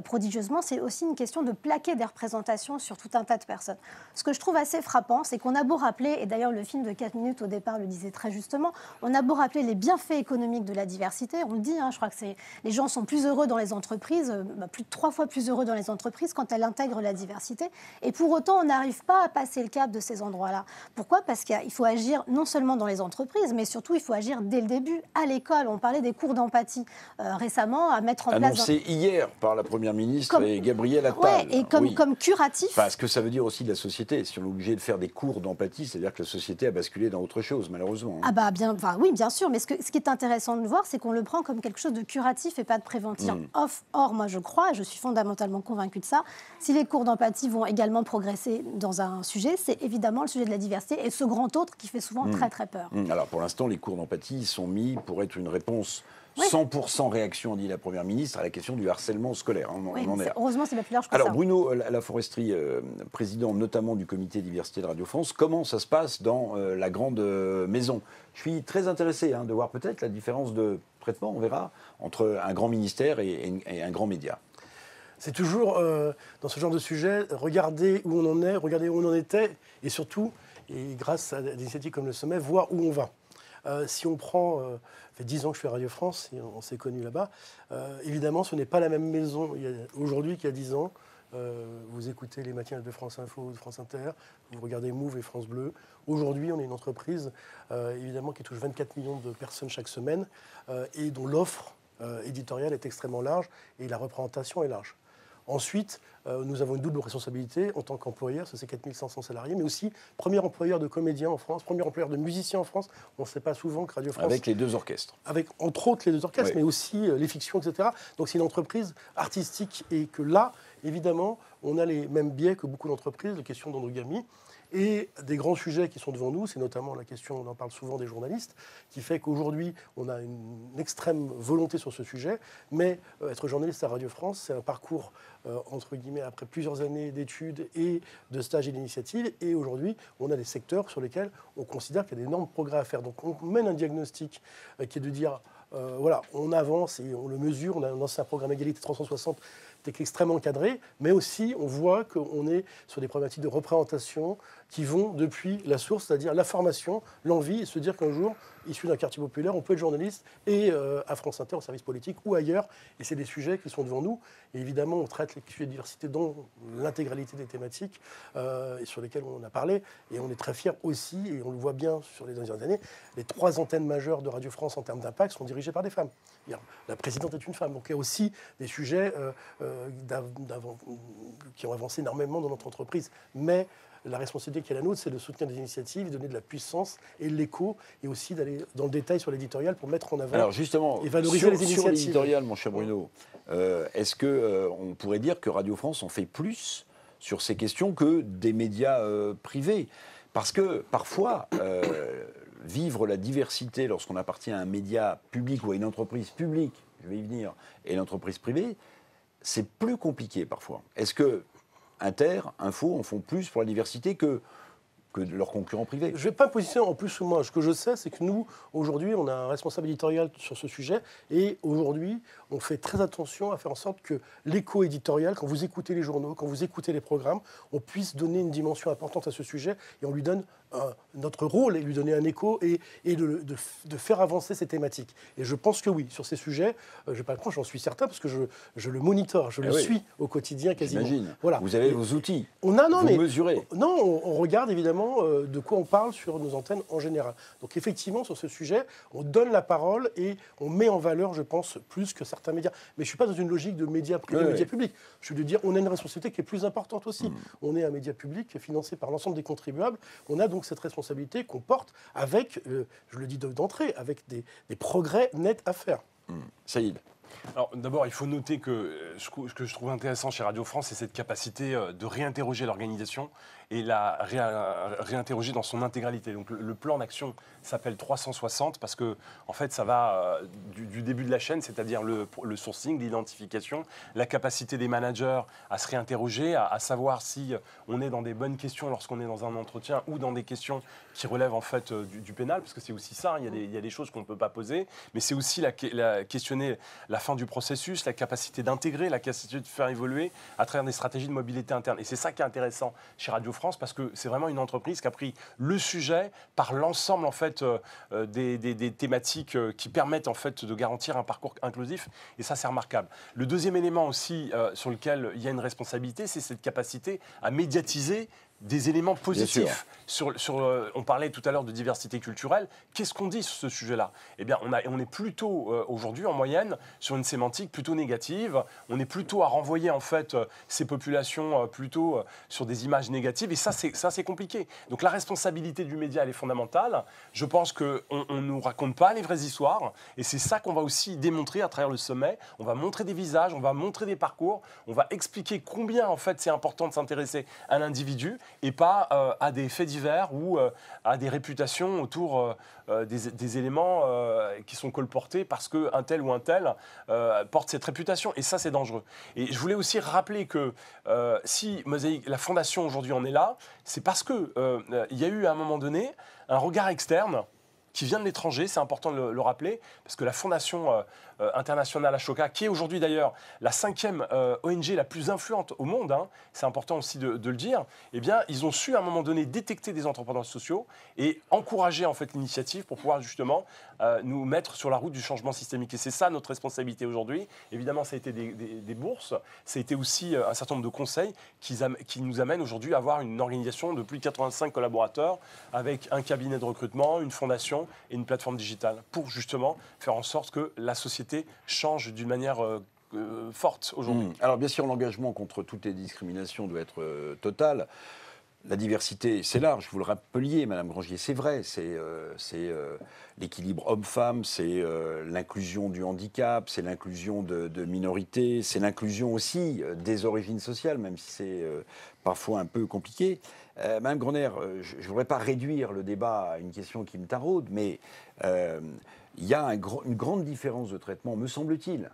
prodigieusement, c'est aussi une question de plaquer des représentations sur tout un tas de personnes. Ce que je trouve assez frappant, c'est qu'on a beau rappeler, et d'ailleurs le film de 4 minutes au départ le disait très justement, on a beau rappeler les bienfaits économiques de la diversité, on le dit, je crois que les gens sont plus heureux dans les entreprises, plus de 3 fois plus heureux dans les entreprises quand elles intègrent la diversité, et pour autant on n'arrive pas à passer le cap de ces endroits-là. Pourquoi? Parce qu'il faut agir non seulement dans les entreprises, mais surtout il faut agir dès le début, à l'école. On parlait des cours d'empathie récemment, à mettre en place...
Annoncé hier par la Première ministre et Gabriel Attal.
Et comme curatif...
Parce que ça veut dire aussi de la société. Si on est obligé de faire des cours d'empathie, c'est-à-dire que la société a basculé dans autre chose, malheureusement.
Ah bah bien, enfin, oui, bien sûr, mais ce qui est intéressant de voir, c'est qu'on le prend comme quelque chose de curatif et pas de préventif. Or, moi je crois, et je suis fondamentalement convaincue de ça, si les cours d'empathie vont également progresser dans un sujet, c'est évidemment le sujet de la diversité et ce grand autre qui fait souvent très très peur.
Alors pour l'instant, les cours d'empathie sont mis pour être une réponse 100% réaction, dit la Première ministre, à la question du harcèlement scolaire. On en est là.
Heureusement, c'est bien plus large que ça.
Alors Bruno Laforesterie, président notamment du comité diversité de Radio France, comment ça se passe dans la grande maison? Je suis très intéressé de voir peut-être la différence de traitement, on verra, entre un grand ministère et un grand média.
C'est toujours, dans ce genre de sujet, regarder où on en est, regarder où on en était, et surtout, et grâce à des initiatives comme le Sommet, voir où on va. Si on prend, ça fait 10 ans que je fais Radio France, et on s'est connus là-bas, évidemment, ce n'est pas la même maison aujourd'hui qu'il y a 10 ans. Vous écoutez les matinales de France Info, de France Inter, vous regardez Move et France Bleu. Aujourd'hui, on est une entreprise, évidemment, qui touche 24 millions de personnes chaque semaine, et dont l'offre éditoriale est extrêmement large, et la représentation est large. Ensuite, nous avons une double responsabilité en tant qu'employeur, c'est 4500 salariés, mais aussi premier employeur de comédiens en France, premier employeur de musiciens en France. On ne sait pas souvent que Radio France...
Avec les 2 orchestres.
Avec, entre autres, les 2 orchestres, mais aussi les fictions, etc. Donc c'est une entreprise artistique et que là, évidemment, on a les mêmes biais que beaucoup d'entreprises, les questions d'endogamie. Et des grands sujets qui sont devant nous, c'est notamment la question, on en parle souvent des journalistes, qui fait qu'aujourd'hui, on a une extrême volonté sur ce sujet. Mais être journaliste à Radio France, c'est un parcours, entre guillemets, après plusieurs années d'études et de stages et d'initiatives. Et aujourd'hui, on a des secteurs sur lesquels on considère qu'il y a d'énormes progrès à faire. Donc on mène un diagnostic qui est de dire, voilà, on avance et on le mesure. On a lancé un programme Égalité 360 extrêmement encadré, mais aussi on voit qu'on est sur des problématiques de représentation qui vont depuis la source, c'est-à-dire la formation, l'envie, et se dire qu'un jour, issu d'un quartier populaire, on peut être journaliste et à France Inter, au service politique ou ailleurs, et c'est des sujets qui sont devant nous. Et évidemment, on traite les sujets de diversité dans l'intégralité des thématiques et sur lesquelles on a parlé, et on est très fiers aussi, et on le voit bien sur les dernières années, les 3 antennes majeures de Radio France en termes d'impact sont dirigées par des femmes. La présidente est une femme, donc il y a aussi des sujets qui ont avancé énormément dans notre entreprise. Mais la responsabilité qui est la nôtre, c'est de soutenir des initiatives, de donner de la puissance et de l'écho, et aussi d'aller dans le détail sur l'éditorial pour mettre en avant.
Alors justement,
et valoriser les initiatives.
Sur l'éditorial, mon cher Bruno, est-ce qu'on pourrait dire que Radio France en fait plus sur ces questions que des médias privés? Parce que parfois, vivre la diversité lorsqu'on appartient à un média public ou à une entreprise publique, je vais y venir, et l'entreprise privée, c'est plus compliqué parfois. Est-ce que Inter, Info en font plus pour la diversité que leurs concurrents privés?
Je ne vais pas me positionner en plus ou moins. Ce que je sais, c'est que nous, aujourd'hui, on a un responsable éditorial sur ce sujet. Et aujourd'hui, on fait très attention à faire en sorte que l'écho éditorial, quand vous écoutez les journaux, quand vous écoutez les programmes, on puisse donner une dimension importante à ce sujet. Et on lui donne notre rôle et lui donner un écho et de faire avancer ces thématiques. Et je pense que oui, sur ces sujets, je ne vais pas le prendre, j'en suis certain, parce que je le monitore, je le suis au quotidien quasiment.
J'imagine.
Voilà.
Vous avez vos outils.
Vous
mesurez.
Non, on regarde évidemment de quoi on parle sur nos antennes en général. Donc effectivement, sur ce sujet, on donne la parole et on met en valeur, je pense, plus que certains médias. Mais je ne suis pas dans une logique de médias privés, médias publics. Je suis de dire, on a une responsabilité qui est plus importante aussi. On est un média public financé par l'ensemble des contribuables. On a donc cette responsabilité qu'on porte avec, je le dis d'entrée, avec des progrès nets à faire.
Saïd.
Alors d'abord, il faut noter que ce que je trouve intéressant chez Radio France, c'est cette capacité de réinterroger l'organisation et la réinterroger dans son intégralité. Donc le plan d'action s'appelle 360 parce que en fait ça va du début de la chaîne, c'est-à-dire le sourcing, l'identification, la capacité des managers à se réinterroger, à savoir si on est dans des bonnes questions lorsqu'on est dans un entretien ou dans des questions qui relèvent en fait du pénal, parce que c'est aussi ça, il y a des choses qu'on ne peut pas poser, mais c'est aussi questionner la fin du processus, la capacité d'intégrer, la capacité de faire évoluer à travers des stratégies de mobilité interne. Et c'est ça qui est intéressant chez Radio France, parce que c'est vraiment une entreprise qui a pris le sujet par l'ensemble en fait des thématiques qui permettent en fait de garantir un parcours inclusif, et ça c'est remarquable. Le deuxième élément aussi sur lequel il y a une responsabilité, c'est cette capacité à médiatiser des éléments positifs. On parlait tout à l'heure de diversité culturelle. Qu'est-ce qu'on dit sur ce sujet-là? Eh bien, on est plutôt, aujourd'hui, en moyenne, sur une sémantique plutôt négative. On est plutôt à renvoyer, en fait, ces populations plutôt sur des images négatives. Et ça, c'est compliqué. Donc, la responsabilité du média, elle est fondamentale. Je pense qu'on ne nous raconte pas les vraies histoires. Et c'est ça qu'on va aussi démontrer à travers le sommet. On va montrer des visages, on va montrer des parcours. On va expliquer combien, en fait, c'est important de s'intéresser à l'individu et pas à des faits divers ou à des réputations autour des éléments qui sont colportés parce qu'un tel ou un tel porte cette réputation. Et ça, c'est dangereux. Et je voulais aussi rappeler que si Mosaïque, la Fondation aujourd'hui en est là, c'est parce qu'il y a eu à un moment donné un regard externe qui vient de l'étranger, c'est important de le rappeler, parce que la Fondation internationale Ashoka, qui est aujourd'hui d'ailleurs la 5e ONG la plus influente au monde, hein, c'est important aussi de le dire, eh bien, ils ont su à un moment donné détecter des entrepreneurs sociaux et encourager en fait l'initiative pour pouvoir justement nous mettre sur la route du changement systémique. Et c'est ça notre responsabilité aujourd'hui. Évidemment, ça a été des bourses, ça a été aussi un certain nombre de conseils qui nous amènent aujourd'hui à avoir une organisation de plus de 85 collaborateurs avec un cabinet de recrutement, une fondation et une plateforme digitale pour justement faire en sorte que la société change d'une manière forte aujourd'hui.
Alors bien sûr, l'engagement contre toutes les discriminations doit être total. La diversité, c'est large, vous le rappeliez, Madame Grangier, c'est vrai, c'est l'équilibre homme-femme, c'est l'inclusion du handicap, c'est l'inclusion de minorités, c'est l'inclusion aussi des origines sociales, même si c'est parfois un peu compliqué. Madame Grenier, je ne voudrais pas réduire le débat à une question qui me taraude, mais il y a une grande différence de traitement, me semble-t-il,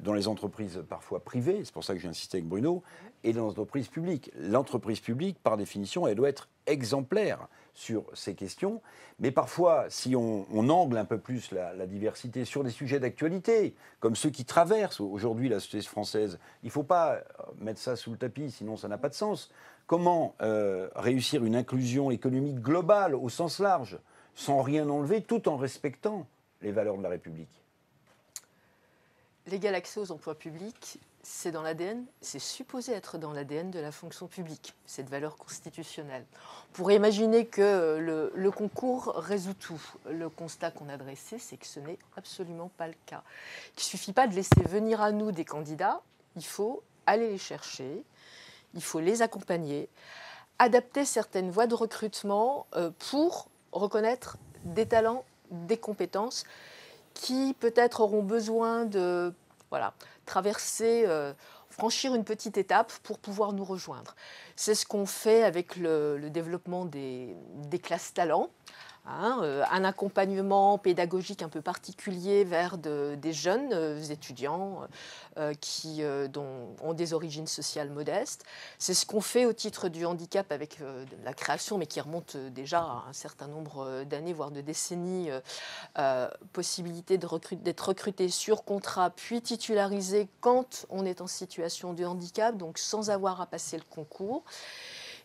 dans les entreprises parfois privées, c'est pour ça que j'ai insisté avec Bruno, et dans les entreprises publiques. L'entreprise publique, par définition, elle doit être exemplaire sur ces questions, mais parfois, si on angle un peu plus la diversité sur des sujets d'actualité, comme ceux qui traversent aujourd'hui la société française, il ne faut pas mettre ça sous le tapis, sinon ça n'a pas de sens. Comment réussir une inclusion économique globale, au sens large, sans rien enlever, tout en respectant les valeurs de la République?
L'égal accès aux emplois publics, c'est dans l'ADN, c'est supposé être dans l'ADN de la fonction publique, cette valeur constitutionnelle. On pourrait imaginer que le concours résout tout. Le constat qu'on a dressé, c'est que ce n'est absolument pas le cas. Il ne suffit pas de laisser venir à nous des candidats, il faut aller les chercher, il faut les accompagner, adapter certaines voies de recrutement pour reconnaître des talents, des compétences qui peut-être auront besoin de traverser, franchir une petite étape pour pouvoir nous rejoindre. C'est ce qu'on fait avec le développement des classes talents. Un accompagnement pédagogique un peu particulier vers des jeunes étudiants qui ont des origines sociales modestes. C'est ce qu'on fait au titre du handicap avec la création, mais qui remonte déjà à un certain nombre d'années, voire de décennies, possibilité d'être recruté sur contrat, puis titularisé quand on est en situation de handicap, donc sans avoir à passer le concours.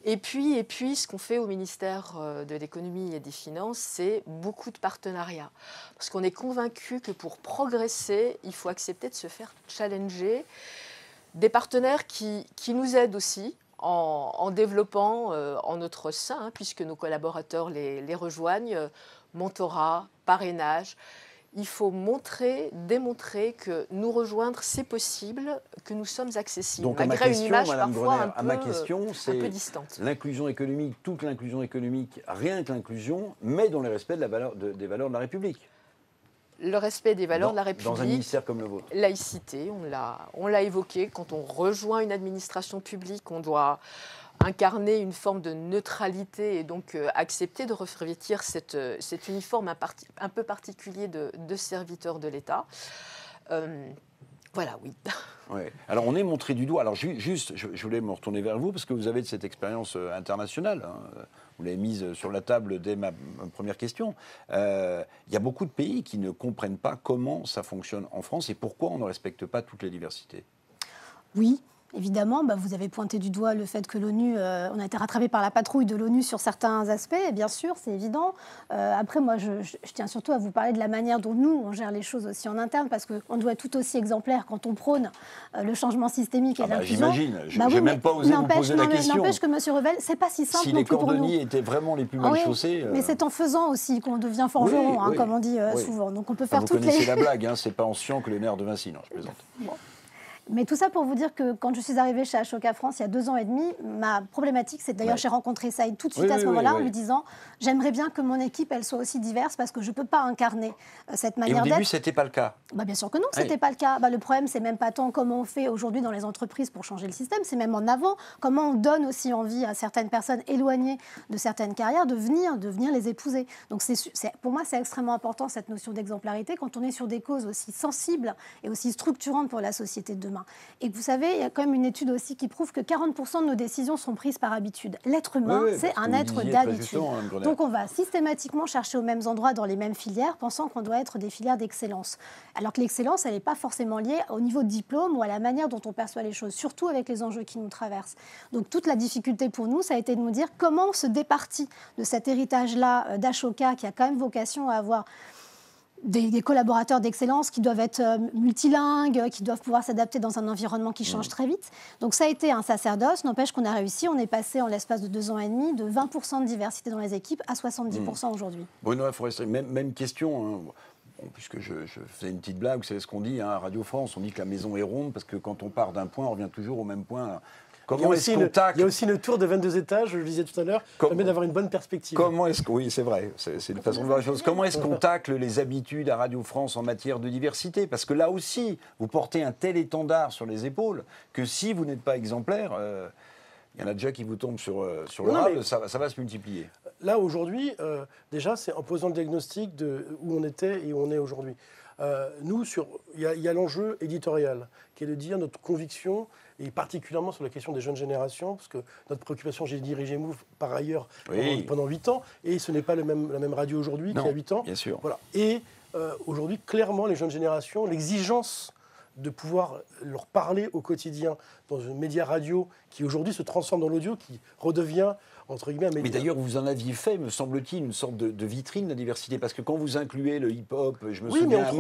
Et puis, ce qu'on fait au ministère de l'économie et des finances, c'est beaucoup de partenariats. Parce qu'on est convaincu que pour progresser, il faut accepter de se faire challenger. Des partenaires qui nous aident aussi en développant en notre sein, puisque nos collaborateurs les rejoignent, mentorat, parrainage. Il faut démontrer que nous rejoindre, c'est possible, que nous sommes accessibles,
donc,
malgré une image
Madame
parfois
Grenier, ma question,
un peu distante.
L'inclusion économique, toute l'inclusion économique, rien que l'inclusion, mais dans le respect des valeurs de la République.
Le respect des valeurs de la République.
Dans un ministère comme le vôtre.
Laïcité, on l'a évoqué, quand on rejoint une administration publique, on doit incarner une forme de neutralité et donc accepter de revêtir cet uniforme un peu particulier de serviteur de l'État. Voilà, oui.
Ouais. Alors, on est montré du doigt. Alors, juste, je voulais me retourner vers vous, parce que vous avez de cette expérience internationale. Hein. Vous l'avez mise sur la table dès ma première question. Il y a beaucoup de pays qui ne comprennent pas comment ça fonctionne en France et pourquoi on ne respecte pas toutes les diversités.
Oui. Évidemment, vous avez pointé du doigt le fait que l'ONU, on a été rattrapé par la patrouille de l'ONU sur certains aspects, et bien sûr, c'est évident. Après, moi, je tiens surtout à vous parler de la manière dont nous, on gère les choses aussi en interne, parce qu'on doit être tout aussi exemplaire quand on prône le changement systémique et l'inclusion.
J'imagine, j'ai même pas osé vous poser la question.
N'empêche que, monsieur Revel, c'est pas si simple
si
non
les
plus pour nous.
cordonniers étaient vraiment les plus mal chaussés...
Mais c'est en faisant aussi qu'on devient forgeron, comme on dit souvent. Donc on peut faire
vous connaissez la blague, c'est pas en sciant que le nerf de Vinci, non, je plaisante.
Bon. Mais tout ça pour vous dire que quand je suis arrivée chez Ashoka France il y a 2 ans et demi, ma problématique, c'est d'ailleurs j'ai rencontré Saïd tout de suite à ce moment-là en lui disant j'aimerais bien que mon équipe elle soit aussi diverse parce que je ne peux pas incarner cette manière d'être.
Et au début, c'était pas le cas.
Bien sûr que non, c'était pas le cas. Le problème, c'est même pas tant comment on fait aujourd'hui dans les entreprises pour changer le système, c'est même en avant, comment on donne aussi envie à certaines personnes éloignées de certaines carrières de venir les épouser. Donc pour moi, c'est extrêmement important cette notion d'exemplarité quand on est sur des causes aussi sensibles et aussi structurantes pour la société de demain. Et que vous savez, il y a quand même une étude aussi qui prouve que 40% de nos décisions sont prises par habitude. L'être humain, c'est un être d'habitude. Donc on va systématiquement chercher aux mêmes endroits dans les mêmes filières, pensant qu'on doit être des filières d'excellence. Alors que l'excellence, elle n'est pas forcément liée au niveau de diplôme ou à la manière dont on perçoit les choses, surtout avec les enjeux qui nous traversent. Donc toute la difficulté pour nous, ça a été de nous dire comment on se départit de cet héritage-là d'Ashoka qui a quand même vocation à avoir des collaborateurs d'excellence qui doivent être multilingues, qui doivent pouvoir s'adapter dans un environnement qui change très vite. Donc ça a été un sacerdoce, n'empêche qu'on a réussi. On est passé en l'espace de 2 ans et demi de 20% de diversité dans les équipes à 70% aujourd'hui.
Bruno Forestier, même question. Puisque je faisais une petite blague, vous savez ce qu'on dit à Radio France, on dit que la maison est ronde parce que quand on part d'un point, on revient toujours au même point.
Il y a aussi une tour de 22 étages, je le disais tout à l'heure, qui permet d'avoir une bonne perspective.
Oui, c'est vrai, c'est une façon de voir les choses. Comment est-ce qu'on tacle les habitudes à Radio France en matière de diversité? Parce que là aussi, vous portez un tel étendard sur les épaules que si vous n'êtes pas exemplaire, il y en a déjà qui vous tombent sur le râle, ça va se multiplier.
Là, aujourd'hui, déjà, c'est en posant le diagnostic de où on était et où on est aujourd'hui. Nous, il y a l'enjeu éditorial, qui est de dire notre conviction, et particulièrement sur la question des jeunes générations, parce que notre préoccupation, j'ai dirigé Move par ailleurs pendant 8 ans, et ce n'est pas la même radio aujourd'hui qu'il y a 8 ans.
Bien sûr.
Voilà. Et aujourd'hui, clairement, les jeunes générations, l'exigence de pouvoir leur parler au quotidien dans un média radio qui aujourd'hui se transforme dans l'audio, qui redevient entre guillemets un média.
Mais d'ailleurs, vous en aviez fait, me semble-t-il, une sorte de vitrine de la diversité, parce que quand vous incluez le hip-hop, je me souviens,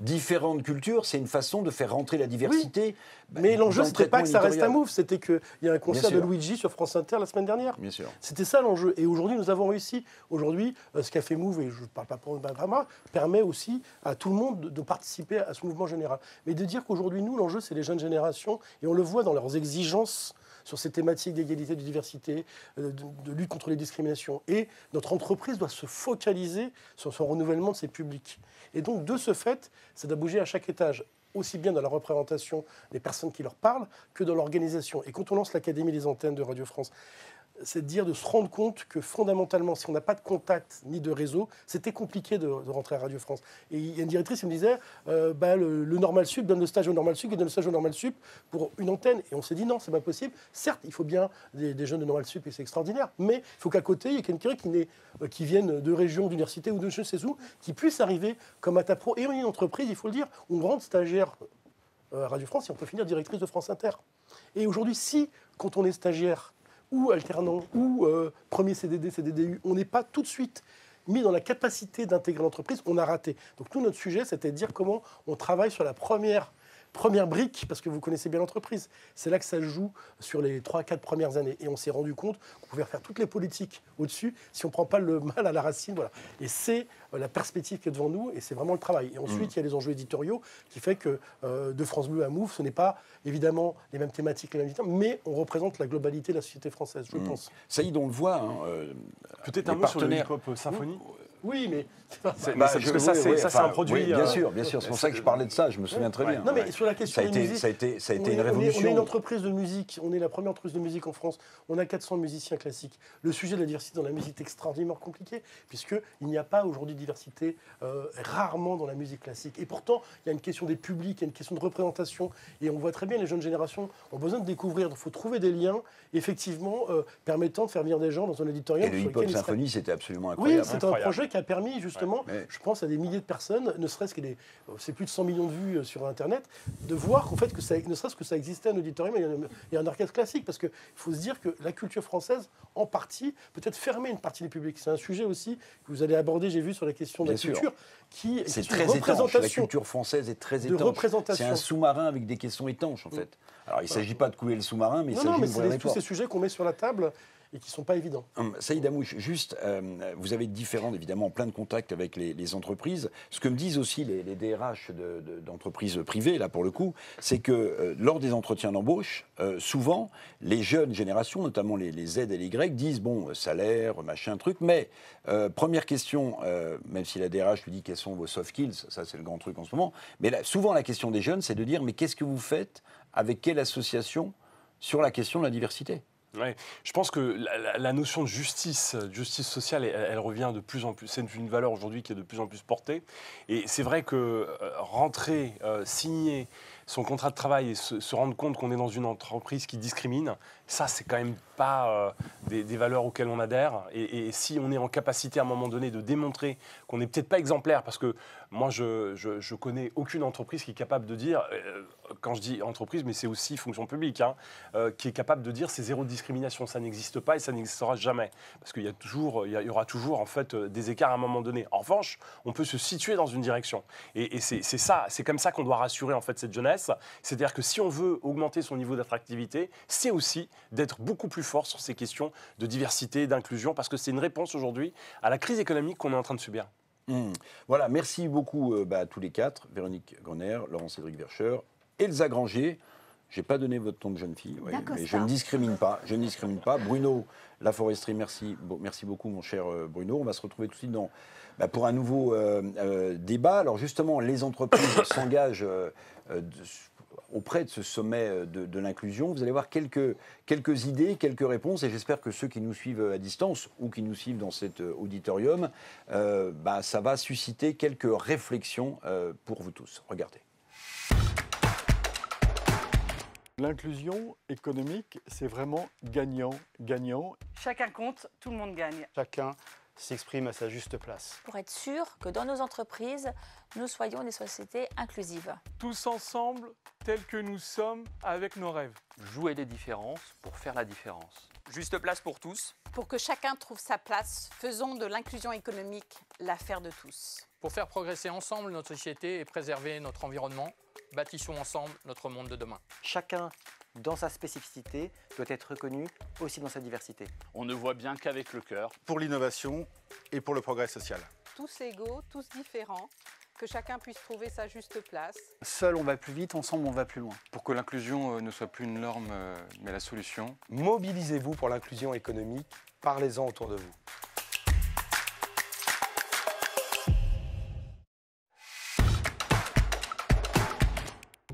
différentes cultures, c'est une façon de faire rentrer la diversité.
Mais l'enjeu, c'était pas que ça reste un Move, c'était qu'il y a un concert de Luigi sur France Inter la semaine dernière.
Bien sûr.
C'était ça l'enjeu. Et aujourd'hui, nous avons réussi. Aujourd'hui, ce qu'a fait Move, et je ne parle pas pour Benjamin, permet aussi à tout le monde de participer à ce mouvement général. Mais de dire qu'aujourd'hui, nous, l'enjeu, c'est les jeunes générations, et on le voit dans leurs exigences sur ces thématiques d'égalité, de diversité, de lutte contre les discriminations. Et notre entreprise doit se focaliser sur son renouvellement de ses publics. Et donc, de ce fait, ça doit bouger à chaque étage, aussi bien dans la représentation des personnes qui leur parlent que dans l'organisation. Et quand on lance l'Académie des antennes de Radio France, c'est de se rendre compte que fondamentalement, si on n'a pas de contact ni de réseau, c'était compliqué de rentrer à Radio France. Et il y a une directrice qui me disait, le Normal Sup donne le stage au Normal Sup, il donne le stage au Normal Sup pour une antenne. Et on s'est dit non, c'est pas possible. Certes, il faut bien des jeunes de Normal Sup et c'est extraordinaire, mais il faut qu'à côté, il y ait quelqu'un qui vienne de région, d'université ou de je ne sais où, qui puisse arriver comme ATAPRO. Et on est une entreprise, il faut le dire, on rentre stagiaire à Radio France et on peut finir directrice de France Inter. Et aujourd'hui, quand on est stagiaire, ou alternant, ou premier CDD, CDDU, on n'est pas tout de suite mis dans la capacité d'intégrer l'entreprise, on a raté. Donc tout notre sujet, c'était de dire comment on travaille sur la première brique, parce que vous connaissez bien l'entreprise. C'est là que ça joue sur les 3-4 premières années. Et on s'est rendu compte qu'on pouvait faire toutes les politiques au-dessus si on ne prend pas le mal à la racine. Voilà. Et c'est la perspective qui est devant nous, et c'est vraiment le travail. Et ensuite, il y a les enjeux éditoriaux qui fait que de France Bleu à Move, ce n'est pas évidemment les mêmes thématiques, les mêmes éditeurs, mais on représente la globalité de la société française, je pense.
Saïd, on le voit.
Peut-être un mot sur le hip-hop symphonie.
Oui, mais
parce que ça, c'est un produit.
Oui, bien sûr. C'est pour ça que je parlais de ça. Je me souviens très bien.
Non, mais sur la question des musiques,
ça a été une révolution.
On est une entreprise de musique. On est la première entreprise de musique en France. On a 400 musiciens classiques. Le sujet de la diversité dans la musique est extraordinairement compliqué, puisqu'il n'y a pas aujourd'hui de diversité, rarement dans la musique classique. Et pourtant, il y a une question des publics, il y a une question de représentation. Et on voit très bien, les jeunes générations ont besoin de découvrir. Il faut trouver des liens, effectivement, permettant de faire venir des gens dans un éditorial.
Et le hip-hop symphonie, c'était absolument incroyable.
Oui, c'était un projet qui a permis justement, je pense à des milliers de personnes, ne serait-ce que c'est plus de 100 millions de vues sur Internet, de voir qu'en fait, ne serait-ce que ça existait un auditorium et un orchestre classique. Parce qu'il faut se dire que la culture française, en partie, peut-être fermer une partie des publics. C'est un sujet aussi que vous allez aborder, j'ai vu, sur la question de la culture.
C'est très étanche. La culture française est très étanche. C'est un sous-marin avec des caissons étanches, en fait. Alors, il ne s'agit pas de couler le sous-marin, mais il s'agit d'ouvrir les portes.
C'est tous ces sujets qu'on met sur la table et qui ne sont pas évidents.
Saïd Amouche, juste, vous avez évidemment plein de contacts avec les entreprises. Ce que me disent aussi les DRH d'entreprises privées, là pour le coup, c'est que lors des entretiens d'embauche, souvent, les jeunes générations, notamment les Z et les Y, disent, bon, salaire, machin, truc, mais première question, même si la DRH lui dit quels sont vos soft skills, ça c'est le grand truc en ce moment, mais là, souvent la question des jeunes, c'est de dire, mais qu'est-ce que vous faites avec quelle association sur la question de la diversité ?
Ouais. Je pense que la notion de justice sociale, elle revient de plus en plus. C'est une valeur aujourd'hui qui est de plus en plus portée. Et c'est vrai que rentrer, signer son contrat de travail et se rendre compte qu'on est dans une entreprise qui discrimine, ça, c'est quand même pas des valeurs auxquelles on adhère. Et si on est en capacité à un moment donné de démontrer qu'on n'est peut-être pas exemplaire, parce que moi, je connais aucune entreprise qui est capable de dire, quand je dis entreprise, mais c'est aussi fonction publique, hein, qui est capable de dire c'est zéro discrimination, ça n'existe pas et ça n'existera jamais. Parce qu'il y aura toujours en fait des écarts à un moment donné. En revanche, on peut se situer dans une direction. Et c'est comme ça qu'on doit rassurer en fait cette jeunesse. C'est-à-dire que si on veut augmenter son niveau d'attractivité, c'est aussi d'être beaucoup plus fort sur ces questions de diversité, d'inclusion, parce que c'est une réponse aujourd'hui à la crise économique qu'on est en train de subir.
Voilà, merci beaucoup à tous les quatre, Véronique Gronner, Laurent-Cédric Verscher, Elsa Granger. Je n'ai pas donné votre nom de jeune fille, mais je ne discrimine pas. Bruno Laforesterie, merci beaucoup mon cher Bruno. On va se retrouver tout de suite pour un nouveau débat. Alors justement, les entreprises s'engagent auprès de ce sommet de l'inclusion. Vous allez voir quelques idées, quelques réponses, et j'espère que ceux qui nous suivent à distance ou qui nous suivent dans cet auditorium, ça va susciter quelques réflexions pour vous tous. Regardez.
L'inclusion économique, c'est vraiment gagnant-gagnant.
Chacun compte, tout le monde gagne.
Chacun s'exprime à sa juste place.
Pour être sûr que dans nos entreprises, nous soyons des sociétés inclusives.
Tous ensemble, tels que nous sommes, avec nos rêves.
Jouer les différences pour faire la différence.
Juste place pour tous.
Pour que chacun trouve sa place, faisons de l'inclusion économique l'affaire de tous.
Pour faire progresser ensemble notre société et préserver notre environnement, bâtissons ensemble notre monde de demain.
Chacun, dans sa spécificité, doit être reconnu aussi dans sa diversité.
On ne voit bien qu'avec le cœur.
Pour l'innovation et pour le progrès social.
Tous égaux, tous différents, que chacun puisse trouver sa juste place.
Seul on va plus vite, ensemble on va plus loin.
Pour que l'inclusion ne soit plus une norme, mais la solution.
Mobilisez-vous pour l'inclusion économique, parlez-en autour de vous.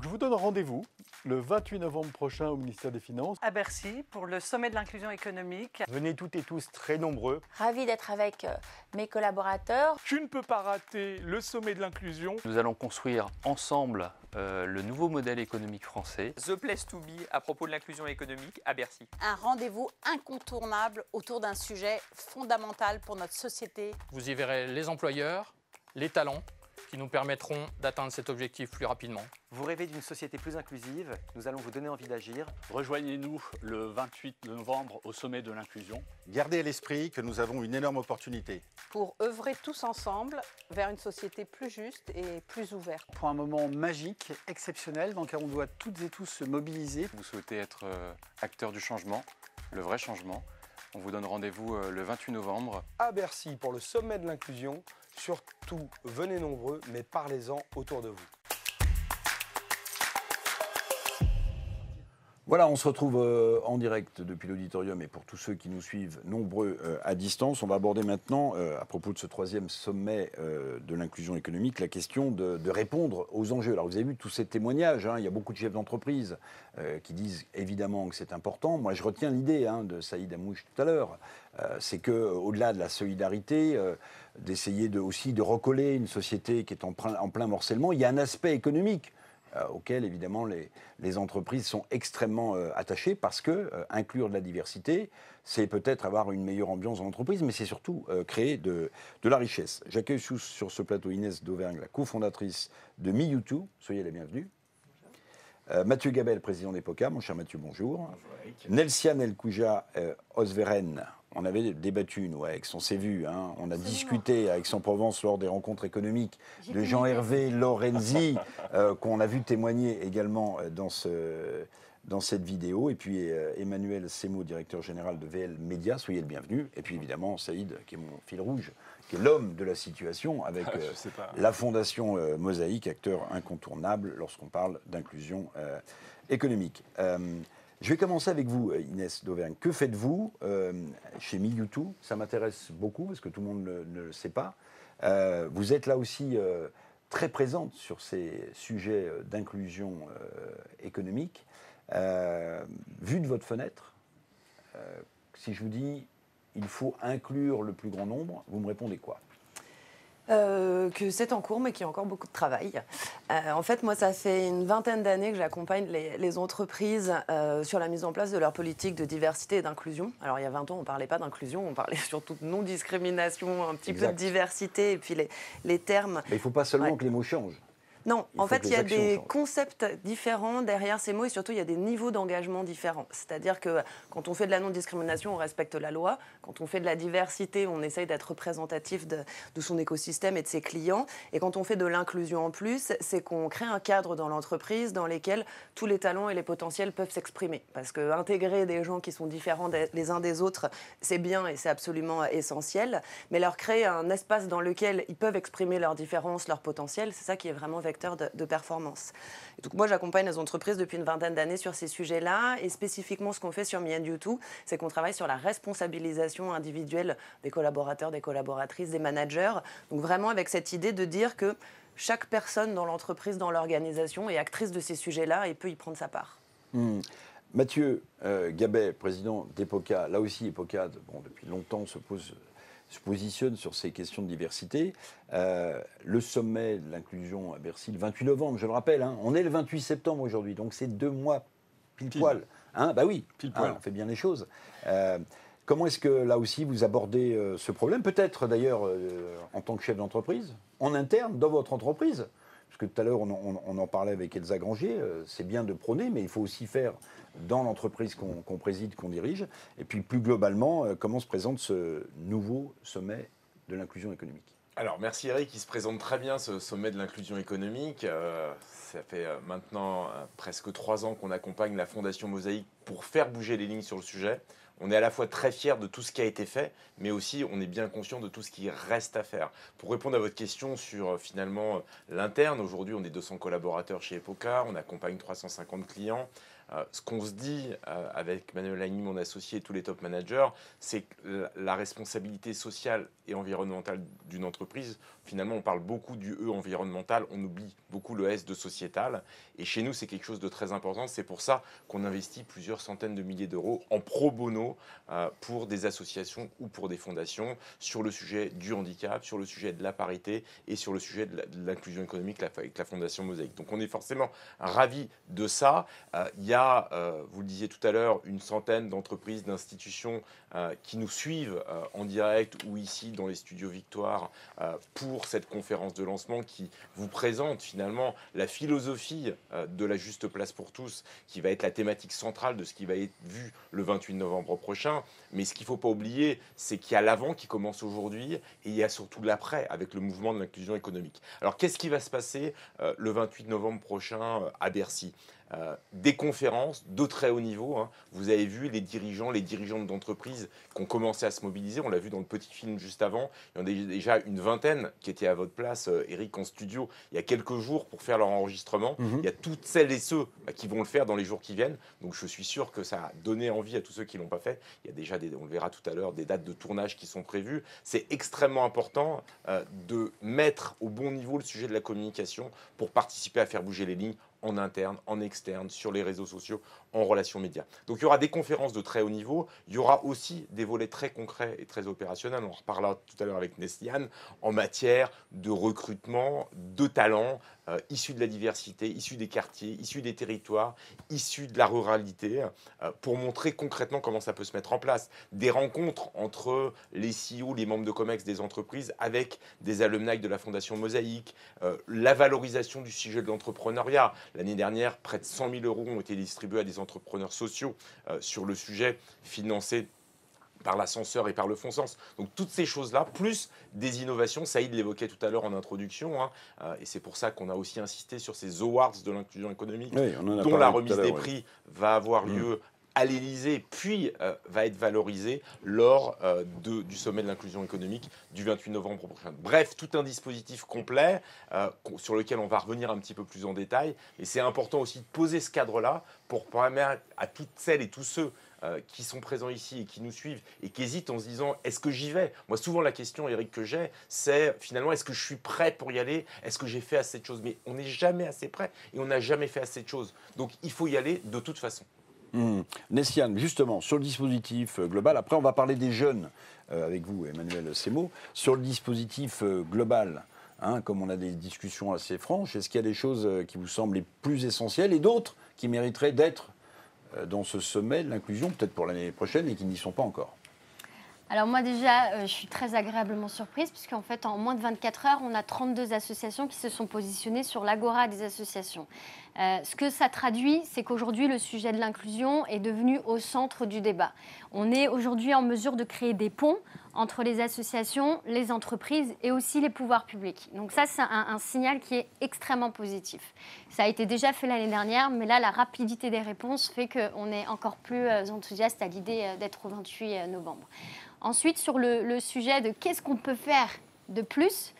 Je vous donne rendez-vous le 28 novembre prochain au ministère des Finances.
À Bercy, pour le sommet de l'inclusion économique.
Venez toutes et tous très nombreux.
Ravi d'être avec mes collaborateurs.
Tu ne peux pas rater le sommet de l'inclusion.
Nous allons construire ensemble le nouveau modèle économique français.
The Place to Be à propos de l'inclusion économique à Bercy.
Un rendez-vous incontournable autour d'un sujet fondamental pour notre société.
Vous y verrez les employeurs, les talents, qui nous permettront d'atteindre cet objectif plus rapidement.
Vous rêvez d'une société plus inclusive, nous allons vous donner envie d'agir.
Rejoignez-nous le 28 novembre au sommet de l'inclusion.
Gardez à l'esprit que nous avons une énorme opportunité.
Pour œuvrer tous ensemble vers une société plus juste et plus ouverte.
Pour un moment magique, exceptionnel, dans lequel on doit toutes et tous se mobiliser.
Vous souhaitez être acteur du changement, le vrai changement. On vous donne rendez-vous le 28 novembre.
À Bercy pour le sommet de l'inclusion. Surtout, venez nombreux, mais parlez-en autour de vous.
Voilà, on se retrouve en direct depuis l'auditorium et pour tous ceux qui nous suivent nombreux à distance, on va aborder maintenant, à propos de ce troisième sommet de l'inclusion économique, la question de répondre aux enjeux. Alors vous avez vu tous ces témoignages, il y a beaucoup de chefs d'entreprise qui disent évidemment que c'est important. Moi je retiens l'idée de Saïd Amouche tout à l'heure, c'est qu'au-delà de la solidarité, d'essayer aussi de recoller une société qui est en plein morcellement, il y a un aspect économique. auxquelles évidemment les entreprises sont extrêmement attachées, parce que inclure de la diversité, c'est peut-être avoir une meilleure ambiance dans l'entreprise, mais c'est surtout créer de la richesse. J'accueille sur ce plateau Inès Dauvergne, la cofondatrice de MeYouToo. Soyez la bienvenue. Mathieu Gabel, président d'EPOCA. Mon cher Mathieu, bonjour. Bonjour Eric. Nelsiane Elkouja Osveren. On avait débattu, nous, avec son CVU. Hein. On a discuté avec Aix-en-Provence lors des rencontres économiques de Jean-Hervé Lorenzi, qu'on a vu témoigner également dans cette vidéo. Et puis Emmanuel Semo, directeur général de VL Média. Soyez le bienvenu. Et puis évidemment, Saïd, qui est mon fil rouge, qui est l'homme de la situation, avec la Fondation Mosaïque, acteur incontournable lorsqu'on parle d'inclusion économique. Je vais commencer avec vous, Inès Dauvergne. Que faites-vous chez MeYouToo? Ça m'intéresse beaucoup parce que tout le monde ne le sait pas. Vous êtes là aussi très présente sur ces sujets d'inclusion économique. Vu de votre fenêtre, si je vous dis il faut inclure le plus grand nombre, vous me répondez quoi?
Que c'est en cours, mais qu'il y a encore beaucoup de travail. En fait, moi, ça fait une vingtaine d'années que j'accompagne les entreprises sur la mise en place de leur politique de diversité et d'inclusion. Alors, il y a 20 ans, on ne parlait pas d'inclusion, on parlait surtout de non-discrimination, un petit peu de diversité, et puis les termes...
Mais il ne faut pas seulement que les mots changent.
Non, en fait, il y a des concepts différents derrière ces mots et surtout, il y a des niveaux d'engagement différents. C'est-à-dire que quand on fait de la non-discrimination, on respecte la loi. Quand on fait de la diversité, on essaye d'être représentatif de son écosystème et de ses clients. Et quand on fait de l'inclusion en plus, c'est qu'on crée un cadre dans l'entreprise dans lequel tous les talents et les potentiels peuvent s'exprimer. Parce qu'intégrer des gens qui sont différents les uns des autres, c'est bien et c'est absolument essentiel. Mais leur créer un espace dans lequel ils peuvent exprimer leurs différences, leurs potentiels, c'est ça qui est vraiment vecteur de performance. Et donc moi, j'accompagne les entreprises depuis une vingtaine d'années sur ces sujets-là. Et spécifiquement, ce qu'on fait sur MeYouToo, c'est qu'on travaille sur la responsabilisation individuelle des collaborateurs, des collaboratrices, des managers. Donc vraiment avec cette idée de dire que chaque personne dans l'entreprise, dans l'organisation est actrice de ces sujets-là et peut y prendre sa part.
Mathieu Gabet, président d'EPOCA. Là aussi, EPOCA, depuis longtemps, se positionne sur ces questions de diversité. Le sommet de l'inclusion à Bercy, le 28 novembre, je le rappelle, hein, on est le 28 septembre aujourd'hui, donc c'est 2 mois pile poil. Hein, bah oui, pile poil. On fait bien les choses. Comment est-ce que là aussi vous abordez ce problème? Peut-être d'ailleurs en tant que chef d'entreprise, en interne, dans votre entreprise. Parce que tout à l'heure, on en parlait avec Elsa Granger, c'est bien de prôner, mais il faut aussi faire dans l'entreprise qu'on préside, qu'on dirige. Et puis plus globalement, comment se présente ce nouveau sommet de l'inclusion économique?
Alors, merci Eric, il se présente très bien ce sommet de l'inclusion économique. Ça fait maintenant presque 3 ans qu'on accompagne la Fondation Mosaïque pour faire bouger les lignes sur le sujet. On est à la fois très fiers de tout ce qui a été fait, mais aussi on est bien conscient de tout ce qui reste à faire. Pour répondre à votre question sur finalement l'interne, aujourd'hui on est 200 collaborateurs chez EPOCA, on accompagne 350 clients. Ce qu'on se dit avec Manuel Agny, mon associé, et tous les top managers, c'est que la responsabilité sociale et environnementale d'une entreprise, finalement, on parle beaucoup du E environnemental, on oublie beaucoup le S de sociétal. Et chez nous, c'est quelque chose de très important. C'est pour ça qu'on investit plusieurs centaines de milliers d'euros en pro bono pour des associations ou pour des fondations sur le sujet du handicap, sur le sujet de la parité et sur le sujet de l'inclusion économique avec la Fondation Mosaïque. Donc on est forcément ravis de ça. Il y a vous le disiez tout à l'heure, une centaine d'entreprises, d'institutions qui nous suivent en direct ou ici dans les studios Victoire pour cette conférence de lancement qui vous présente finalement la philosophie de la juste place pour tous, qui va être la thématique centrale de ce qui va être vu le 28 novembre prochain. Mais ce qu'il ne faut pas oublier, c'est qu'il y a l'avant qui commence aujourd'hui et il y a surtout l'après avec le mouvement de l'inclusion économique. Alors qu'est-ce qui va se passer le 28 novembre prochain à Bercy ? Des conférences de très haut niveau. Hein. Vous avez vu les dirigeantes d'entreprises qui ont commencé à se mobiliser. On l'a vu dans le petit film juste avant. Il y en a déjà une vingtaine qui étaient à votre place, Eric, en studio, il y a quelques jours pour faire leur enregistrement. Il y a toutes celles et ceux qui vont le faire dans les jours qui viennent. Donc je suis sûr que ça a donné envie à tous ceux qui ne l'ont pas fait. Il y a déjà, on le verra tout à l'heure, des dates de tournage qui sont prévues. C'est extrêmement important de mettre au bon niveau le sujet de la communication pour participer à faire bouger les lignes en interne, en externe, sur les réseaux sociaux, en relations médias. Donc il y aura des conférences de très haut niveau, il y aura aussi des volets très concrets et très opérationnels, on en reparlera tout à l'heure avec Nelsiane, en matière de recrutement, de talent,
issus de la diversité, issus des quartiers, issus des territoires, issus de la ruralité, pour montrer concrètement comment ça peut se mettre en place. Des rencontres entre les CEO, les membres de COMEX des entreprises avec des alumni de la Fondation Mosaïque, la valorisation du sujet de l'entrepreneuriat. L'année dernière, près de 100 000 € ont été distribués à des entrepreneurs sociaux sur le sujet, financés par l'ascenseur et par le Fonsens. Donc toutes ces choses-là, plus des innovations, Saïd l'évoquait tout à l'heure en introduction, et c'est pour ça qu'on a aussi insisté sur ces awards de l'inclusion économique,
oui,
dont la remise des prix va avoir lieu à l'Élysée, puis va être valorisée lors du sommet de l'inclusion économique du 28 novembre prochain. Bref, tout un dispositif complet sur lequel on va revenir un petit peu plus en détail. Et c'est important aussi de poser ce cadre-là pour permettre à toutes celles et tous ceux qui sont présents ici et qui nous suivent et qui hésitent en se disant « est-ce que j'y vais ?» Moi, souvent, la question, Eric, que j'ai, c'est finalement « est-ce que je suis prêt pour y aller? Est-ce que j'ai fait assez de choses ?» Mais on n'est jamais assez prêt et on n'a jamais fait assez de choses. Donc, il faut y aller de toute façon.
Nessiane, justement, sur le dispositif global, après on va parler des jeunes avec vous, Emmanuel Semo. Sur le dispositif global, comme on a des discussions assez franches, est-ce qu'il y a des choses qui vous semblent les plus essentielles et d'autres qui mériteraient d'être dans ce sommet de l'inclusion, peut-être pour l'année prochaine, et qui n'y sont pas encore?
Alors moi déjà, je suis très agréablement surprise puisqu'en fait, en moins de 24 heures, on a 32 associations qui se sont positionnées sur l'agora des associations. Ce que ça traduit, c'est qu'aujourd'hui, le sujet de l'inclusion est devenu au centre du débat. On est aujourd'hui en mesure de créer des ponts entre les associations, les entreprises et aussi les pouvoirs publics. Donc ça, c'est un signal qui est extrêmement positif. Ça a été déjà fait l'année dernière, mais là, la rapidité des réponses fait qu'on est encore plus enthousiaste à l'idée d'être au 28 novembre. Ensuite, sur le sujet de qu'est-ce qu'on peut faire de plus,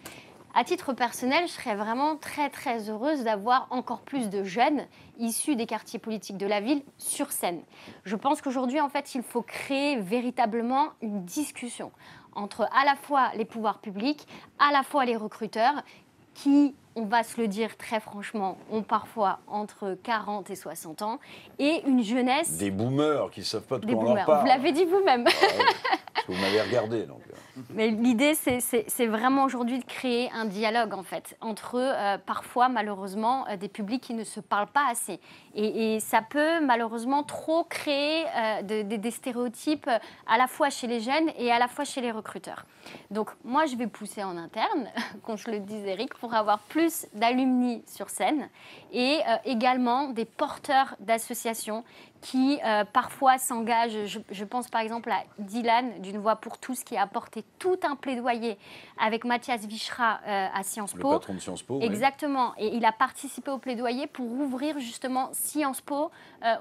à titre personnel, je serais vraiment très très heureuse d'avoir encore plus de jeunes issus des quartiers politiques de la ville sur scène. Je pense qu'aujourd'hui, en fait, il faut créer véritablement une discussion entre à la fois les pouvoirs publics, à la fois les recruteurs, qui, on va se le dire très franchement, ont parfois entre 40 et 60 ans, et une jeunesse...
Des boomers qui ne savent pas de quoi on leur
parle. Vous l'avez dit vous-même.
Parce que vous m'avez regardé, donc...
Mais l'idée, c'est vraiment aujourd'hui de créer un dialogue, en fait, entre parfois, malheureusement, des publics qui ne se parlent pas assez. Et ça peut, malheureusement, trop créer des stéréotypes à la fois chez les jeunes et à la fois chez les recruteurs. Donc, moi, je vais pousser en interne, qu'on se le dise, Eric, pour avoir plus d'alumni sur scène et également des porteurs d'associations qui parfois s'engagent. Je pense par exemple à Dylan d'une Voix pour tous qui a apporté tout un plaidoyer avec Mathias Vichra à Sciences Po.
Le patron de Sciences Po.
Exactement. Oui. Et il a participé au plaidoyer pour ouvrir justement Sciences Po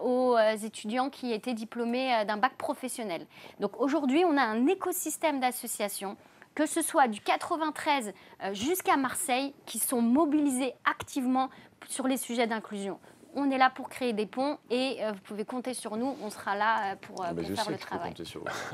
aux étudiants qui étaient diplômés d'un bac professionnel. Donc aujourd'hui, on a un écosystème d'associations, que ce soit du 93 jusqu'à Marseille, qui sont mobilisés activement sur les sujets d'inclusion. On est là pour créer des ponts et vous pouvez compter sur nous, on sera là pour faire le travail.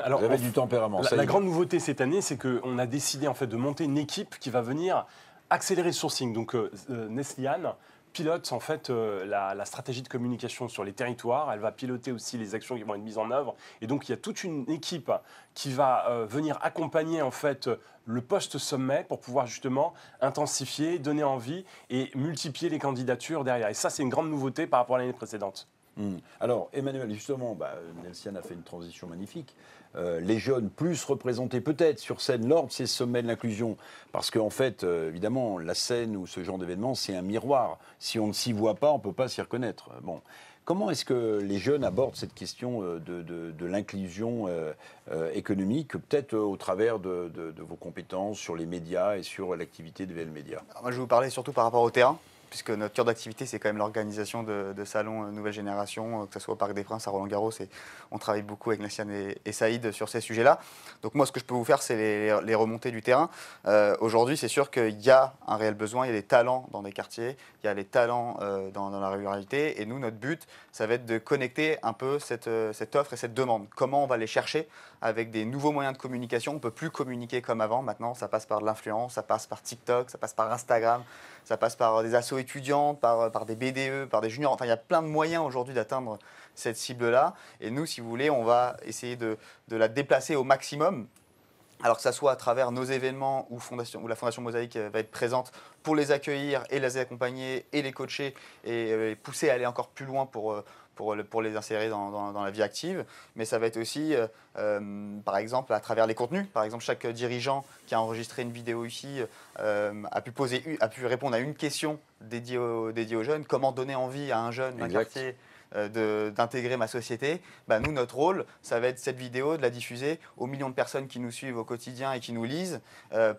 Alors, vous avez du tempérament.
La grande nouveauté cette année, c'est qu'on a décidé en fait, de monter une équipe qui va venir accélérer le sourcing. Donc Nesliane pilote en fait la stratégie de communication sur les territoires, elle va piloter aussi les actions qui vont être mises en œuvre. Et donc il y a toute une équipe qui va venir accompagner en fait le post-sommet pour pouvoir justement intensifier, donner envie et multiplier les candidatures derrière. Et ça, c'est une grande nouveauté par rapport à l'année précédente.
Alors, Emmanuel, justement, Nessiane a fait une transition magnifique. Les jeunes plus représentés peut-être sur scène lors de ces sommets de l'inclusion, parce qu'en fait, évidemment, la scène ou ce genre d'événement, c'est un miroir. Si on ne s'y voit pas, on ne peut pas s'y reconnaître. Bon. Comment est-ce que les jeunes abordent cette question de l'inclusion économique, peut-être au travers de vos compétences sur les médias et sur l'activité de VL Média?
Moi, je vais vous parler surtout par rapport au terrain, puisque notre cœur d'activité, c'est quand même l'organisation de salons nouvelle génération, que ce soit au Parc des Princes, à Roland-Garros. On travaille beaucoup avec Nessiane et Saïd sur ces sujets-là. Donc moi, ce que je peux vous faire, c'est les remontées du terrain. Aujourd'hui, c'est sûr qu'il y a un réel besoin, il y a des talents dans des quartiers, il y a les talents dans la ruralité. Et nous, notre but, ça va être de connecter un peu cette offre et cette demande. Comment on va les chercher avec des nouveaux moyens de communication. On ne peut plus communiquer comme avant. Maintenant, ça passe par de l'influence, ça passe par TikTok, ça passe par Instagram, ça passe par des assos étudiantes, par des BDE, par des juniors. Enfin, il y a plein de moyens aujourd'hui d'atteindre cette cible-là. Et nous, si vous voulez, on va essayer de la déplacer au maximum Alors que ça soit à travers nos événements où la Fondation Mosaïque va être présente pour les accueillir et les accompagner et les coacher et les pousser à aller encore plus loin pour les insérer dans la vie active. Mais ça va être aussi, par exemple, à travers les contenus. Par exemple, chaque dirigeant qui a enregistré une vidéo ici a pu répondre à une question dédiée aux jeunes. Comment donner envie à un jeune d'un quartier d'intégrer ma société, nous, notre rôle, ça va être cette vidéo, de la diffuser aux millions de personnes qui nous suivent au quotidien et qui nous lisent,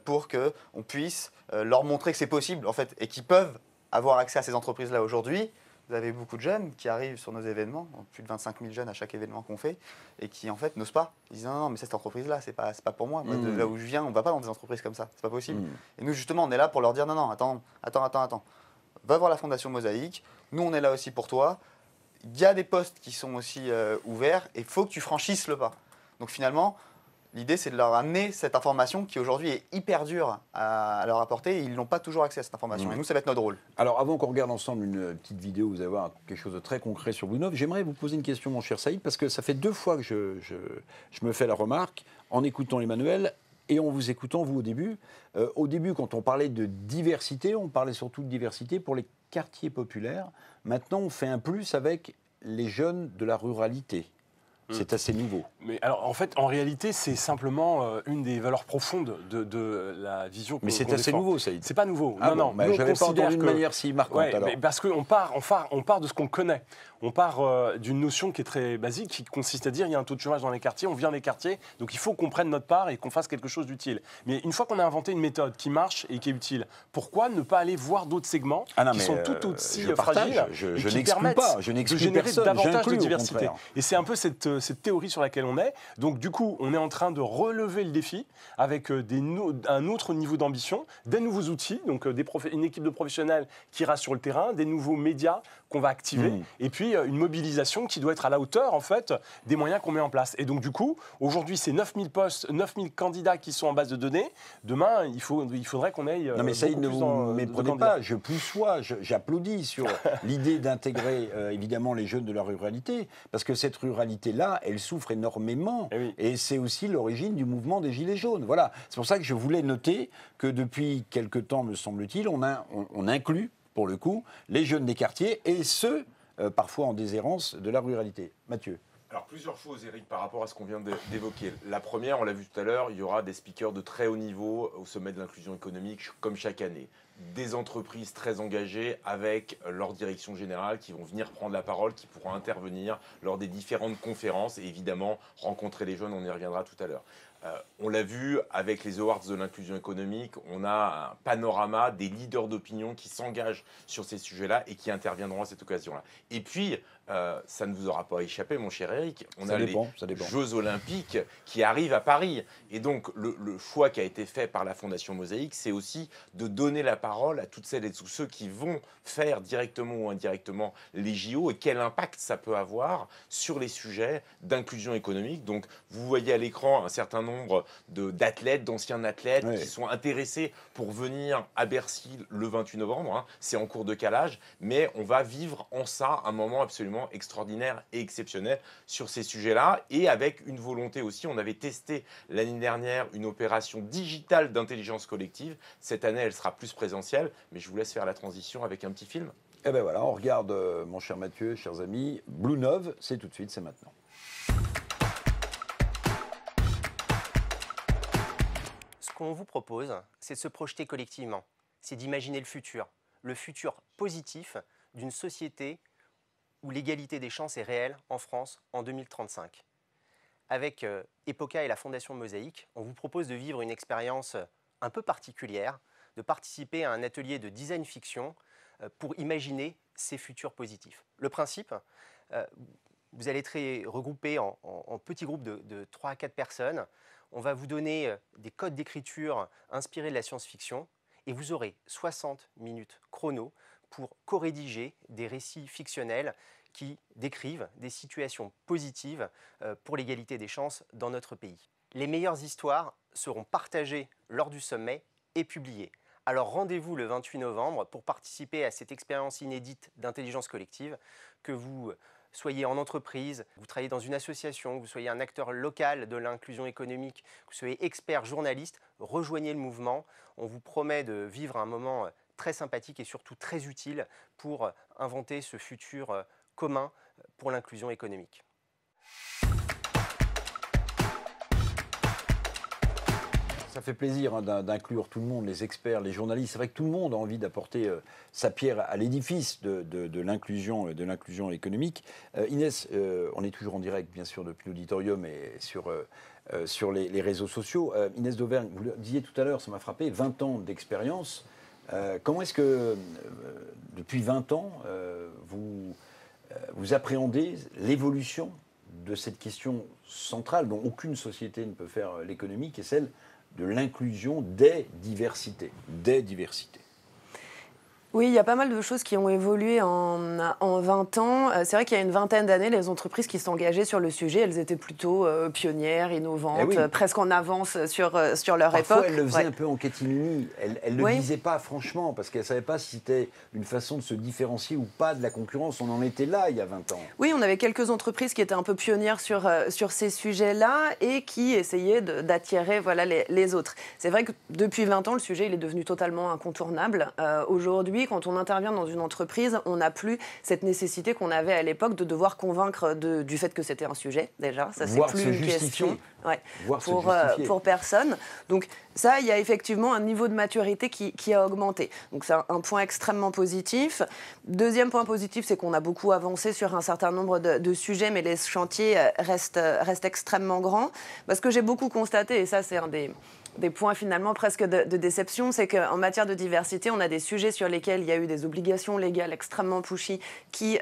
pour qu'on puisse leur montrer que c'est possible, en fait, et qu'ils peuvent avoir accès à ces entreprises-là aujourd'hui. Vous avez beaucoup de jeunes qui arrivent sur nos événements, plus de 25 000 jeunes à chaque événement qu'on fait, et qui, en fait, n'osent pas. Ils disent non, mais cette entreprise-là, c'est pas pour moi. Moi, de là où je viens, on ne va pas dans des entreprises comme ça, c'est pas possible. Et nous, justement, on est là pour leur dire non, attends. Va voir la Fondation Mosaïque, nous, on est là aussi pour toi. Il y a des postes qui sont aussi ouverts et il faut que tu franchisses le pas. Donc finalement, l'idée, c'est de leur amener cette information qui aujourd'hui est hyper dure à leur apporter et ils n'ont pas toujours accès à cette information. Et nous, ça va être notre rôle.
Alors avant qu'on regarde ensemble une petite vidéo, vous allez voir quelque chose de très concret sur BlueNov, j'aimerais vous poser une question, mon cher Saïd, parce que ça fait 2 fois que je me fais la remarque, en écoutant Emmanuel et en vous écoutant, vous, au début. Au début, quand on parlait de diversité, on parlait surtout de diversité pour les quartiers populaires. Maintenant, on fait un plus avec les jeunes de la ruralité. C'est assez nouveau.
Mais alors, en fait, en réalité, c'est simplement une des valeurs profondes de la vision que
Mais c'est assez nouveau, Saïd.
C'est pas nouveau.
Ah
non.
Je n'avais pas entendu de manière si marquante.
Ouais,
alors.
Mais parce qu'on part de ce qu'on connaît. On part d'une notion qui est très basique, qui consiste à dire il y a un taux de chômage dans les quartiers, on vient des quartiers, donc il faut qu'on prenne notre part et qu'on fasse quelque chose d'utile. Mais une fois qu'on a inventé une méthode qui marche et qui est utile, pourquoi ne pas aller voir d'autres segments qui sont tout aussi fragiles et qui permettent de générer davantage de diversité. Et c'est un peu cette théorie sur laquelle on est. Donc du coup, on est en train de relever le défi avec un autre niveau d'ambition, des nouveaux outils, donc une équipe de professionnels qui ira sur le terrain, des nouveaux médias qu'on va activer, et puis une mobilisation qui doit être à la hauteur, en fait, des moyens qu'on met en place. Et donc, du coup, aujourd'hui, c'est 9000 postes, 9000 candidats qui sont en base de données. Demain, il faudrait qu'on aille
non, mais ça, ne vous méprenez pas. Je poussois, j'applaudis sur l'idée d'intégrer, évidemment, les jeunes de la ruralité, parce que cette ruralité-là, elle souffre énormément. Et c'est aussi l'origine du mouvement des Gilets jaunes. Voilà. C'est pour ça que je voulais noter que depuis quelque temps, me semble-t-il, on inclut, pour le coup, les jeunes des quartiers et ceux, parfois en déshérence, de la ruralité. Mathieu.
Alors, plusieurs choses, Eric, par rapport à ce qu'on vient d'évoquer. La première, on l'a vu tout à l'heure, il y aura des speakers de très haut niveau au sommet de l'inclusion économique, comme chaque année. Des entreprises très engagées avec leur direction générale qui vont venir prendre la parole, qui pourront intervenir lors des différentes conférences et évidemment rencontrer les jeunes, on y reviendra tout à l'heure. On l'a vu avec les awards de l'inclusion économique, on a un panorama des leaders d'opinion qui s'engagent sur ces sujets-là et qui interviendront à cette occasion-là. Et puis, ça ne vous aura pas échappé, mon cher Eric, on a les Jeux Olympiques qui arrivent à Paris. Et donc, le choix qui a été fait par la Fondation Mosaïque, c'est aussi de donner la parole à toutes celles et tous ceux qui vont faire directement ou indirectement les JO et quel impact ça peut avoir sur les sujets d'inclusion économique. Donc, vous voyez à l'écran un certain nombre d'athlètes, d'anciens athlètes qui sont intéressés pour venir à Bercy le 28 novembre. C'est en cours de calage, mais on va vivre en ça un moment absolument extraordinaire et exceptionnel sur ces sujets-là. Et avec une volonté aussi, on avait testé l'année dernière une opération digitale d'intelligence collective. Cette année, elle sera plus présentielle, mais je vous laisse faire la transition avec un petit film.
Eh bien voilà, on regarde, mon cher Mathieu, chers amis, BlueNov, c'est tout de suite, c'est maintenant.
Ce qu'on vous propose, c'est de se projeter collectivement, c'est d'imaginer le futur positif d'une société où l'égalité des chances est réelle en France en 2035. Avec EPOCA et la Fondation Mosaïque, on vous propose de vivre une expérience un peu particulière, de participer à un atelier de design fiction pour imaginer ces futurs positifs. Le principe, vous allez être regroupés en petits groupes de 3 à 4 personnes. On va vous donner des codes d'écriture inspirés de la science-fiction et vous aurez 60 minutes chrono pour co-rédiger des récits fictionnels qui décrivent des situations positives pour l'égalité des chances dans notre pays. Les meilleures histoires seront partagées lors du sommet et publiées. Alors rendez-vous le 28 novembre pour participer à cette expérience inédite d'intelligence collective que vous soyez en entreprise, que vous travaillez dans une association, que vous soyez un acteur local de l'inclusion économique, que vous soyez expert, journaliste, rejoignez le mouvement. On vous promet de vivre un moment très sympathique et surtout très utile pour inventer ce futur commun pour l'inclusion économique.
Ça fait plaisir d'inclure tout le monde, les experts, les journalistes. C'est vrai que tout le monde a envie d'apporter sa pierre à l'édifice de l'inclusion économique. Inès, on est toujours en direct, bien sûr, depuis l'auditorium et sur les réseaux sociaux. Inès d'Auvergne, vous le disiez tout à l'heure, ça m'a frappé, 20 ans d'expérience. Comment est-ce que, depuis 20 ans, vous appréhendez l'évolution de cette question centrale dont aucune société ne peut faire l'économie, qui est celle de l'inclusion des diversités.
Oui, il y a pas mal de choses qui ont évolué en 20 ans. C'est vrai qu'il y a une vingtaine d'années, les entreprises qui s'engageaient sur le sujet, elles étaient plutôt pionnières, innovantes, presque en avance sur leur époque.
Parfois, elles le faisaient un peu en catimini. Elles ne le disaient pas franchement, parce qu'elles ne savaient pas si c'était une façon de se différencier ou pas de la concurrence. On en était là il y a 20 ans.
Oui, on avait quelques entreprises qui étaient un peu pionnières sur ces sujets-là et qui essayaient d'attirer les autres. C'est vrai que depuis 20 ans, le sujet il est devenu totalement incontournable. Aujourd'hui, quand on intervient dans une entreprise, on n'a plus cette nécessité qu'on avait à l'époque de devoir convaincre du fait que c'était un sujet, déjà. Ça, c'est plus une question pour personne. Donc ça, il y a effectivement un niveau de maturité qui a augmenté. Donc c'est un point extrêmement positif. Deuxième point positif, c'est qu'on a beaucoup avancé sur un certain nombre de sujets, mais les chantiers restent extrêmement grands. Parce que j'ai beaucoup constaté, et ça c'est un des points finalement presque de déception, c'est qu'en matière de diversité, on a des sujets sur lesquels il y a eu des obligations légales extrêmement pushy qui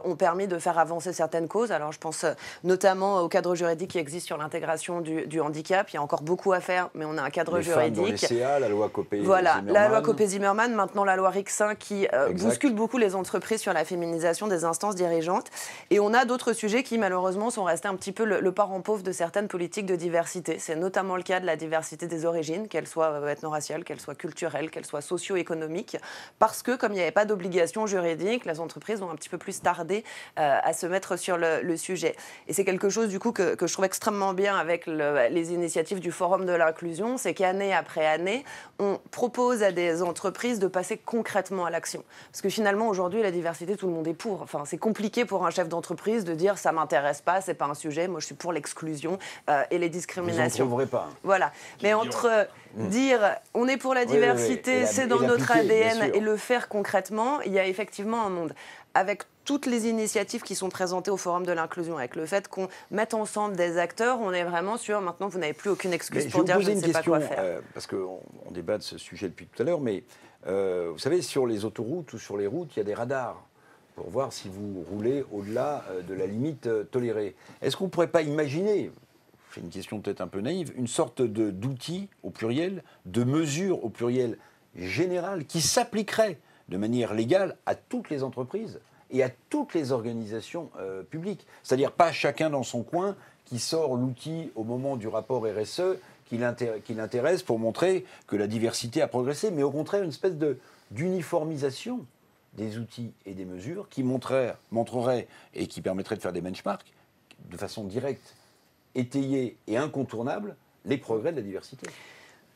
ont permis de faire avancer certaines causes. Alors je pense notamment au cadre juridique qui existe sur l'intégration du handicap. Il y a encore beaucoup à faire, mais on a un cadre juridique.
Dans les CA, la loi Copé-Zimmermann.
Voilà, la loi Copé-Zimmermann, maintenant la loi Rixin qui bouscule beaucoup les entreprises sur la féminisation des instances dirigeantes. Et on a d'autres sujets qui malheureusement sont restés un petit peu le parent pauvre de certaines politiques de diversité. C'est notamment le cas de la diversité des origines, qu'elles soient ethno-raciales, qu'elles soient culturelles, qu'elles soient socio-économiques, parce que comme il n'y avait pas d'obligation juridique, les entreprises ont un petit peu plus tardé à se mettre sur le sujet. Et c'est quelque chose du coup que je trouve extrêmement bien avec les initiatives du Forum de l'inclusion, c'est qu'année après année, on propose à des entreprises de passer concrètement à l'action. Parce que finalement, aujourd'hui, la diversité, tout le monde est pour. Enfin, c'est compliqué pour un chef d'entreprise de dire « ça ne m'intéresse pas, ce n'est pas un sujet, moi je suis pour l'exclusion et les discriminations ».
Vous n'en trouverez pas.
Voilà. Mais entre dire on est pour la diversité, c'est dans notre ADN, et le faire concrètement, il y a effectivement un monde. Avec toutes les initiatives qui sont présentées au Forum de l'inclusion, avec le fait qu'on mette ensemble des acteurs, on est vraiment sur maintenant vous n'avez plus aucune excuse pour dire je ne sais pas quoi faire.
Parce qu'on débat de ce sujet depuis tout à l'heure, mais vous savez, sur les autoroutes ou sur les routes, il y a des radars pour voir si vous roulez au-delà de la limite tolérée. Est-ce qu'on ne pourrait pas imaginer, c'est une question peut-être un peu naïve, une sorte d'outil au pluriel, de mesure au pluriel général qui s'appliquerait de manière légale à toutes les entreprises et à toutes les organisations publiques. C'est-à-dire pas chacun dans son coin qui sort l'outil au moment du rapport RSE qui l'intéresse pour montrer que la diversité a progressé, mais au contraire une espèce d'uniformisation des outils et des mesures qui montrerait et qui permettrait de faire des benchmarks de façon directe, étayée et incontournable les progrès de la diversité.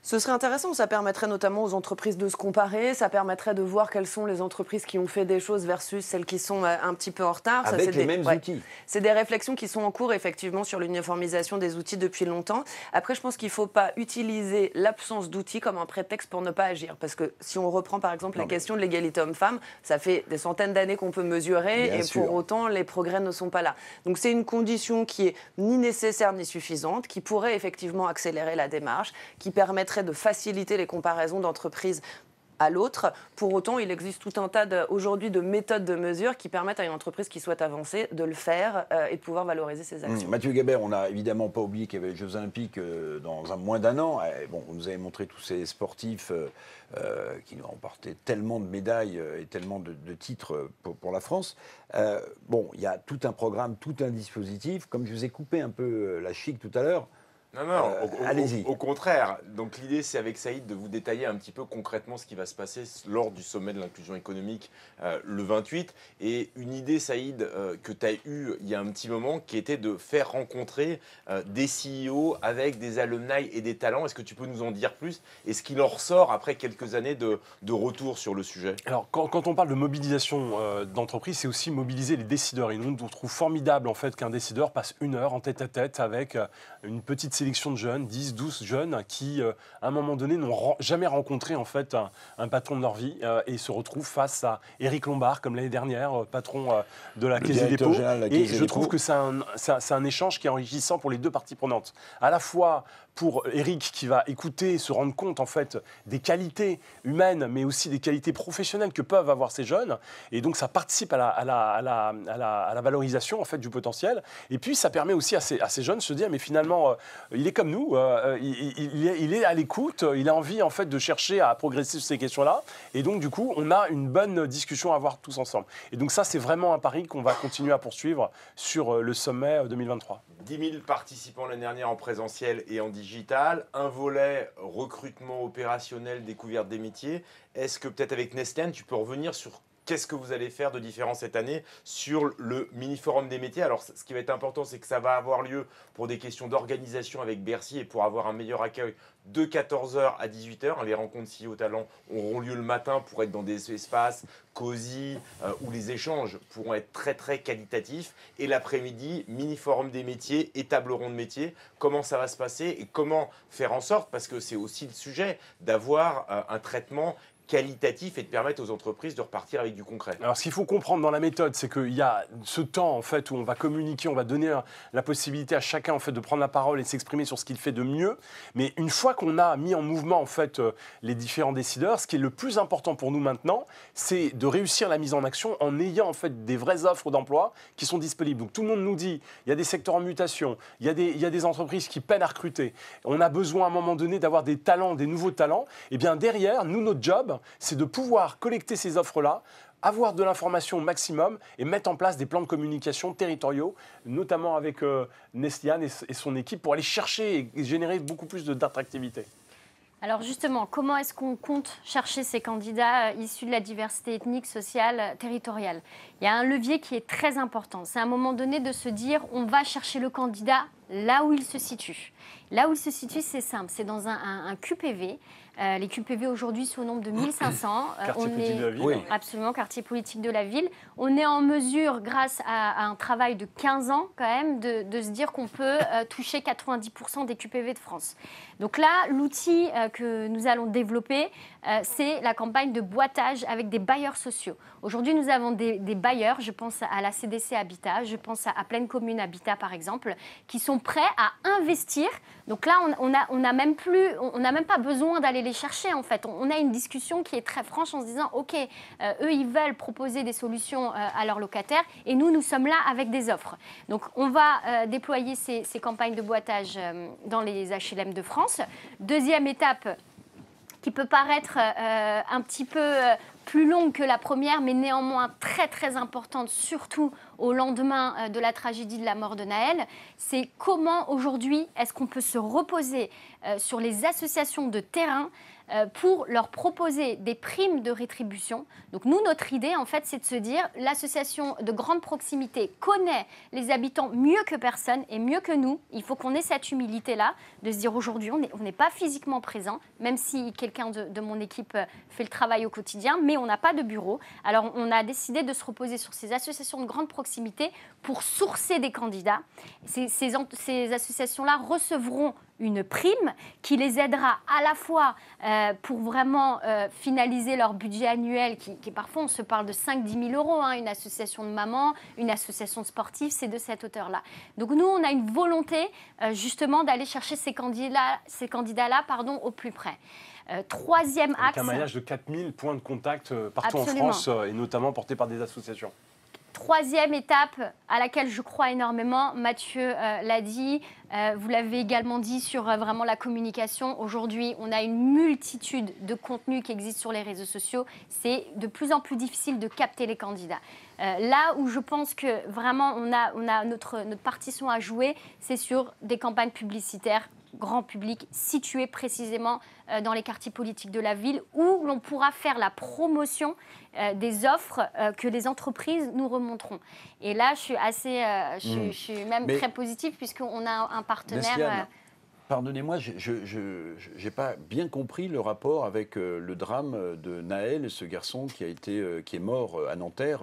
Ce serait intéressant, ça permettrait notamment aux entreprises de se comparer, ça permettrait de voir quelles sont les entreprises qui ont fait des choses versus celles qui sont un petit peu en retard.
Avec les mêmes outils.
C'est des réflexions qui sont en cours effectivement sur l'uniformisation des outils depuis longtemps. Après, je pense qu'il ne faut pas utiliser l'absence d'outils comme un prétexte pour ne pas agir. Parce que si on reprend par exemple la question de l'égalité homme-femme, ça fait des centaines d'années qu'on peut mesurer pour autant les progrès ne sont pas là. Donc c'est une condition qui est ni nécessaire ni suffisante, qui pourrait effectivement accélérer la démarche, qui permettrait de faciliter les comparaisons d'entreprises à l'autre. Pour autant, il existe tout un tas aujourd'hui de méthodes de mesure qui permettent à une entreprise qui souhaite avancer de le faire et de pouvoir valoriser ses actions.
Mathieu Gabert, on n'a évidemment pas oublié qu'il y avait les Jeux Olympiques dans moins d'un an. Bon, vous nous avez montré tous ces sportifs qui nous ont remporté tellement de médailles et tellement de titres pour la France. Bon, il y a tout un programme, tout un dispositif. Comme je vous ai coupé un peu la chic tout à l'heure,
Non,
allez-y.
Au contraire. Donc l'idée, c'est avec Saïd de vous détailler un petit peu concrètement ce qui va se passer lors du sommet de l'inclusion économique le 28. Et une idée, Saïd, que tu as eue il y a un petit moment, qui était de faire rencontrer des CEO avec des alumni et des talents. Est-ce que tu peux nous en dire plus? Et ce qu'il en ressort après quelques années de retour sur le sujet?
Alors, quand on parle de mobilisation d'entreprise, c'est aussi mobiliser les décideurs. Et nous, on trouve formidable en fait qu'un décideur passe 1 heure en tête-à-tête avec une petite sélection de jeunes, 10, 12 jeunes qui, à un moment donné, n'ont jamais rencontré en fait un patron de leur vie et se retrouvent face à Éric Lombard, comme l'année dernière, patron de la Caisse des dépôts. Et je trouve que c'est un échange qui est enrichissant pour les deux parties prenantes. À la fois pour Éric qui va écouter, se rendre compte en fait des qualités humaines, mais aussi des qualités professionnelles que peuvent avoir ces jeunes. Et donc ça participe à la valorisation en fait du potentiel. Et puis ça permet aussi à ces jeunes de se dire mais finalement il est comme nous, il est à l'écoute, il a envie en fait de chercher à progresser sur ces questions-là. Et donc du coup on a une bonne discussion à avoir tous ensemble. Et donc ça c'est vraiment un pari qu'on va continuer à poursuivre sur le sommet 2023.
10 000 participants l'année dernière en présentiel et en digital, un volet recrutement opérationnel, découverte des métiers. Est-ce que peut-être avec Nestlé, tu peux revenir sur qu'est-ce que vous allez faire de différent cette année sur le mini-forum des métiers? Alors, ce qui va être important, c'est que ça va avoir lieu pour des questions d'organisation avec Bercy et pour avoir un meilleur accueil de 14h à 18h. Les rencontres CEO Talent auront lieu le matin pour être dans des espaces cosy où les échanges pourront être très, très qualitatifs. Et l'après-midi, mini-forum des métiers et table ronde métiers. Comment ça va se passer et comment faire en sorte, parce que c'est aussi le sujet, d'avoir un traitement qualitatif et de permettre aux entreprises de repartir avec du concret.
Alors ce qu'il faut comprendre dans la méthode, c'est qu'il y a ce temps en fait où on va communiquer, on va donner la possibilité à chacun en fait de prendre la parole et de s'exprimer sur ce qu'il fait de mieux. Mais une fois qu'on a mis en mouvement en fait les différents décideurs, ce qui est le plus important pour nous maintenant, c'est de réussir la mise en action en ayant en fait des vraies offres d'emploi qui sont disponibles. Donc tout le monde nous dit, il y a des secteurs en mutation, il y a des entreprises qui peinent à recruter. On a besoin à un moment donné d'avoir des talents, des nouveaux talents. Et bien derrière, nous notre job, c'est de pouvoir collecter ces offres-là, avoir de l'information au maximum et mettre en place des plans de communication territoriaux, notamment avec Nestiane et son équipe, pour aller chercher et générer beaucoup plus d'attractivité.
Alors justement, comment est-ce qu'on compte chercher ces candidats issus de la diversité ethnique, sociale, territoriale? Il y a un levier qui est très important. C'est à un moment donné de se dire on va chercher le candidat là où il se situe. Là où il se situe, c'est simple, c'est dans un QPV. Les QPV aujourd'hui sont au nombre de 1500.
Quartier politique de la ville.
Oui. Absolument, quartier politique de la ville. On est en mesure, grâce à un travail de 15 ans quand même, de se dire qu'on peut toucher 90% des QPV de France. Donc là, l'outil que nous allons développer, c'est la campagne de boitage avec des bailleurs sociaux. Aujourd'hui, nous avons des bailleurs, je pense à la CDC Habitat, je pense à Pleine Commune Habitat par exemple, qui sont prêts à investir. Donc là, on n'a même pas besoin d'aller les chercher en fait. On a une discussion qui est très franche en se disant ok, eux ils veulent proposer des solutions à leurs locataires et nous sommes là avec des offres. Donc on va déployer ces campagnes de boitage dans les HLM de France. Deuxième étape qui peut paraître un petit peu plus longue que la première, mais néanmoins très très importante, surtout au lendemain de la tragédie de la mort de Naël, c'est comment aujourd'hui est-ce qu'on peut se reposer sur les associations de terrain pour leur proposer des primes de rétribution. Donc nous, notre idée, en fait, c'est de se dire l'association de grande proximité connaît les habitants mieux que personne et mieux que nous. Il faut qu'on ait cette humilité-là, de se dire aujourd'hui, on n'est pas physiquement présent, même si quelqu'un de mon équipe fait le travail au quotidien, mais on n'a pas de bureau. Alors on a décidé de se reposer sur ces associations de grande proximité pour sourcer des candidats. Ces associations-là recevront une prime qui les aidera à la fois pour vraiment finaliser leur budget annuel, qui parfois on se parle de 5-10 000 euros, hein, une association de mamans, une association de sportifs, c'est de cette hauteur-là. Donc nous, on a une volonté justement d'aller chercher ces candidats-là au plus près. Troisième axe.
Avec un maillage de 4000 points de contact partout
Absolument.
en France et notamment portés par des associations.
Troisième étape à laquelle je crois énormément, Mathieu l'a dit, vous l'avez également dit sur vraiment la communication. Aujourd'hui, on a une multitude de contenus qui existent sur les réseaux sociaux. C'est de plus en plus difficile de capter les candidats. Là où je pense que vraiment on a notre partition à jouer, c'est sur des campagnes publicitaires grand public situés précisément dans les quartiers politiques de la ville où l'on pourra faire la promotion des offres que les entreprises nous remonteront. Et là, je suis assez, je suis même très positive puisqu'on a un partenaire...
Pardonnez-moi, je n'ai pas bien compris le rapport avec le drame de Naël, ce garçon qui est mort à Nanterre,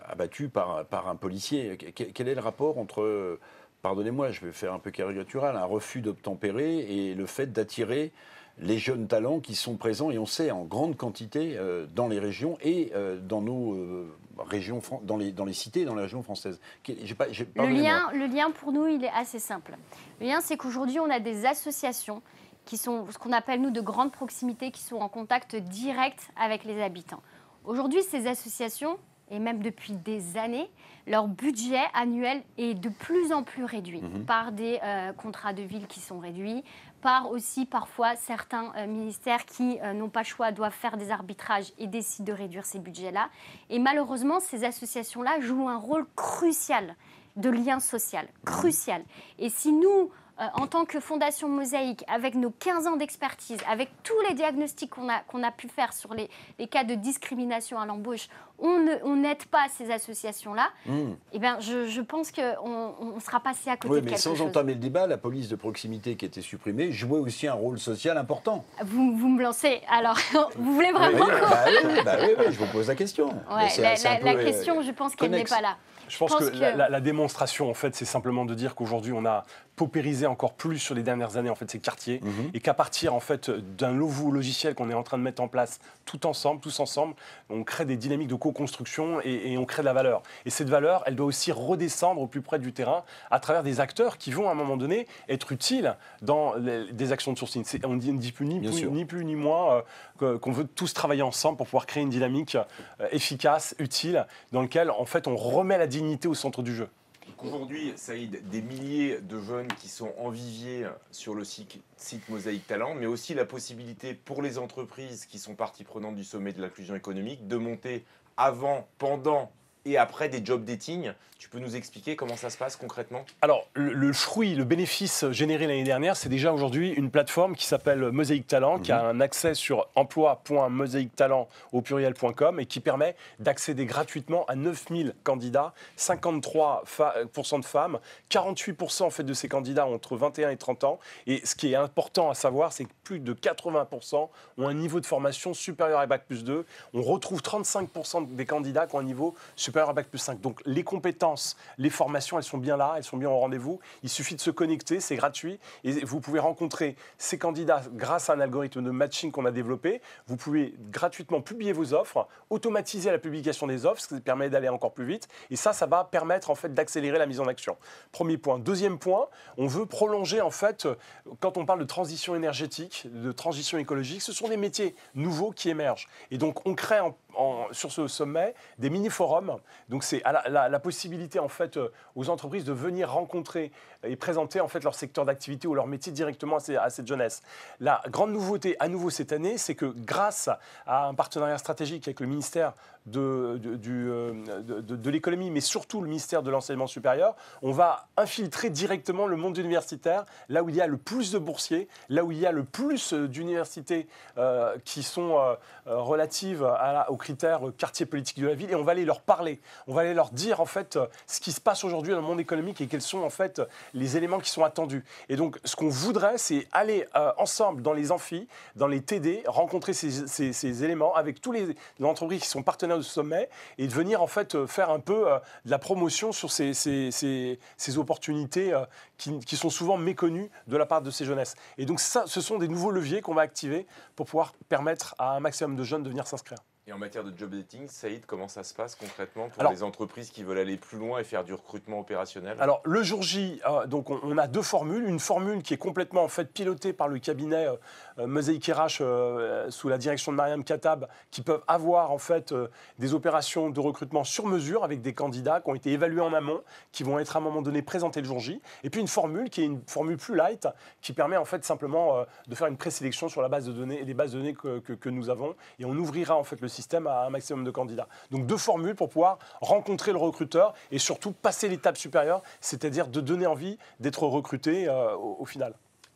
abattu par un policier. Quel est le rapport entre, pardonnez-moi, je vais faire un peu caricatural, un refus d'obtempérer et le fait d'attirer les jeunes talents qui sont présents, et on sait en grande quantité dans les régions et dans nos régions, dans les cités, dans les régions françaises.
Le lien pour nous, il est assez simple. Le lien, c'est qu'aujourd'hui, on a des associations qui sont ce qu'on appelle, nous, de grande proximité, qui sont en contact direct avec les habitants. Aujourd'hui, ces associations, et même depuis des années, leur budget annuel est de plus en plus réduit par des contrats de ville qui sont réduits, par aussi parfois certains ministères qui n'ont pas le choix, doivent faire des arbitrages et décident de réduire ces budgets-là. Et malheureusement, ces associations-là jouent un rôle crucial de lien social, crucial. Et si nous, en tant que Fondation Mosaïque, avec nos 15 ans d'expertise, avec tous les diagnostics qu'on a pu faire sur les cas de discrimination à l'embauche, on n'aide pas ces associations-là, eh ben, je pense qu'on sera passé à côté de quelque chose.
Oui, mais sans entamer le débat, la police de proximité qui était supprimée jouait aussi un rôle social important.
Vous me lancez. Alors, vous voulez vraiment...
Oui, je vous pose la question.
Ouais, la question, je pense qu'elle n'est pas là.
Je pense que la démonstration, en fait, c'est simplement de dire qu'aujourd'hui, on a paupérisé encore plus sur les dernières années, en fait, ces quartiers, et qu'à partir, en fait, d'un nouveau logiciel qu'on est en train de mettre en place tous ensemble, on crée des dynamiques de co-construction et on crée de la valeur. Et cette valeur, elle doit aussi redescendre au plus près du terrain à travers des acteurs qui vont, à un moment donné, être utiles dans des actions de sourcing. On ne dit ni plus ni moins qu'on veut tous travailler ensemble pour pouvoir créer une dynamique efficace, utile, dans laquelle, en fait, on remet la dignité au centre du jeu.
Aujourd'hui, Saïd, des milliers de jeunes qui sont en vivier sur le site Mosaïque Talent, mais aussi la possibilité pour les entreprises qui sont partie prenante du sommet de l'inclusion économique de monter avant, pendant et après des job dating. Tu peux nous expliquer comment ça se passe concrètement?
Alors, le fruit, le bénéfice généré l'année dernière, c'est déjà aujourd'hui une plateforme qui s'appelle Mosaïque Talent, qui a un accès sur emploi.mosaïquetalent au pluriel.com et qui permet d'accéder gratuitement à 9000 candidats, 53% de femmes, 48% en fait de ces candidats ont entre 21 et 30 ans. Et ce qui est important à savoir, c'est que plus de 80% ont un niveau de formation supérieur à Bac+2. On retrouve 35% des candidats qui ont un niveau supérieur à Bac+5. Donc les compétences, les formations, elles sont bien là, elles sont bien au rendez-vous. Il suffit de se connecter, c'est gratuit. Et vous pouvez rencontrer ces candidats grâce à un algorithme de matching qu'on a développé. Vous pouvez gratuitement publier vos offres, automatiser la publication des offres, ce qui permet d'aller encore plus vite. Et ça va permettre en fait d'accélérer la mise en action. Premier point. Deuxième point, on veut prolonger en fait, quand on parle de transition énergétique, de transition écologique, ce sont des métiers nouveaux qui émergent. Et donc on crée sur ce sommet des mini-forums. Donc c'est la possibilité en fait aux entreprises de venir rencontrer et présenter en fait leur secteur d'activité ou leur métier directement à cette jeunesse. La grande nouveauté à nouveau cette année, c'est que grâce à un partenariat stratégique avec le ministère de l'économie, mais surtout le ministère de l'enseignement supérieur, on va infiltrer directement le monde universitaire, là où il y a le plus de boursiers, là où il y a le plus d'universités qui sont relatives aux critères quartier politique de la ville, et on va aller leur parler, on va aller leur dire en fait ce qui se passe aujourd'hui dans le monde économique et quels sont en fait les éléments qui sont attendus. Et donc ce qu'on voudrait, c'est aller ensemble dans les amphis, dans les TD, rencontrer ces éléments avec tous les entreprises qui sont partenaires de ce sommet et de venir en fait faire un peu de la promotion sur ces opportunités qui sont souvent méconnues de la part de ces jeunesses. Et donc ça, ce sont des nouveaux leviers qu'on va activer pour pouvoir permettre à un maximum de jeunes de venir s'inscrire.
Et en matière de job dating, Saïd, comment ça se passe concrètement pour les entreprises qui veulent aller plus loin et faire du recrutement opérationnel?
Alors, le jour J, donc on a deux formules. Une formule qui est complètement en fait pilotée par le cabinet Mosaïque RH sous la direction de Mariam Katab, qui peuvent avoir en fait des opérations de recrutement sur mesure avec des candidats qui ont été évalués en amont, qui vont être à un moment donné présentés le jour J. Et puis une formule qui est une formule plus light, qui permet en fait simplement de faire une présélection sur la base de données et les bases de données que nous avons. Et on ouvrira en fait le système a un maximum de candidats. Donc 2 formules pour pouvoir rencontrer le recruteur et surtout passer l'étape supérieure, c'est-à-dire de donner envie d'être recruté au final.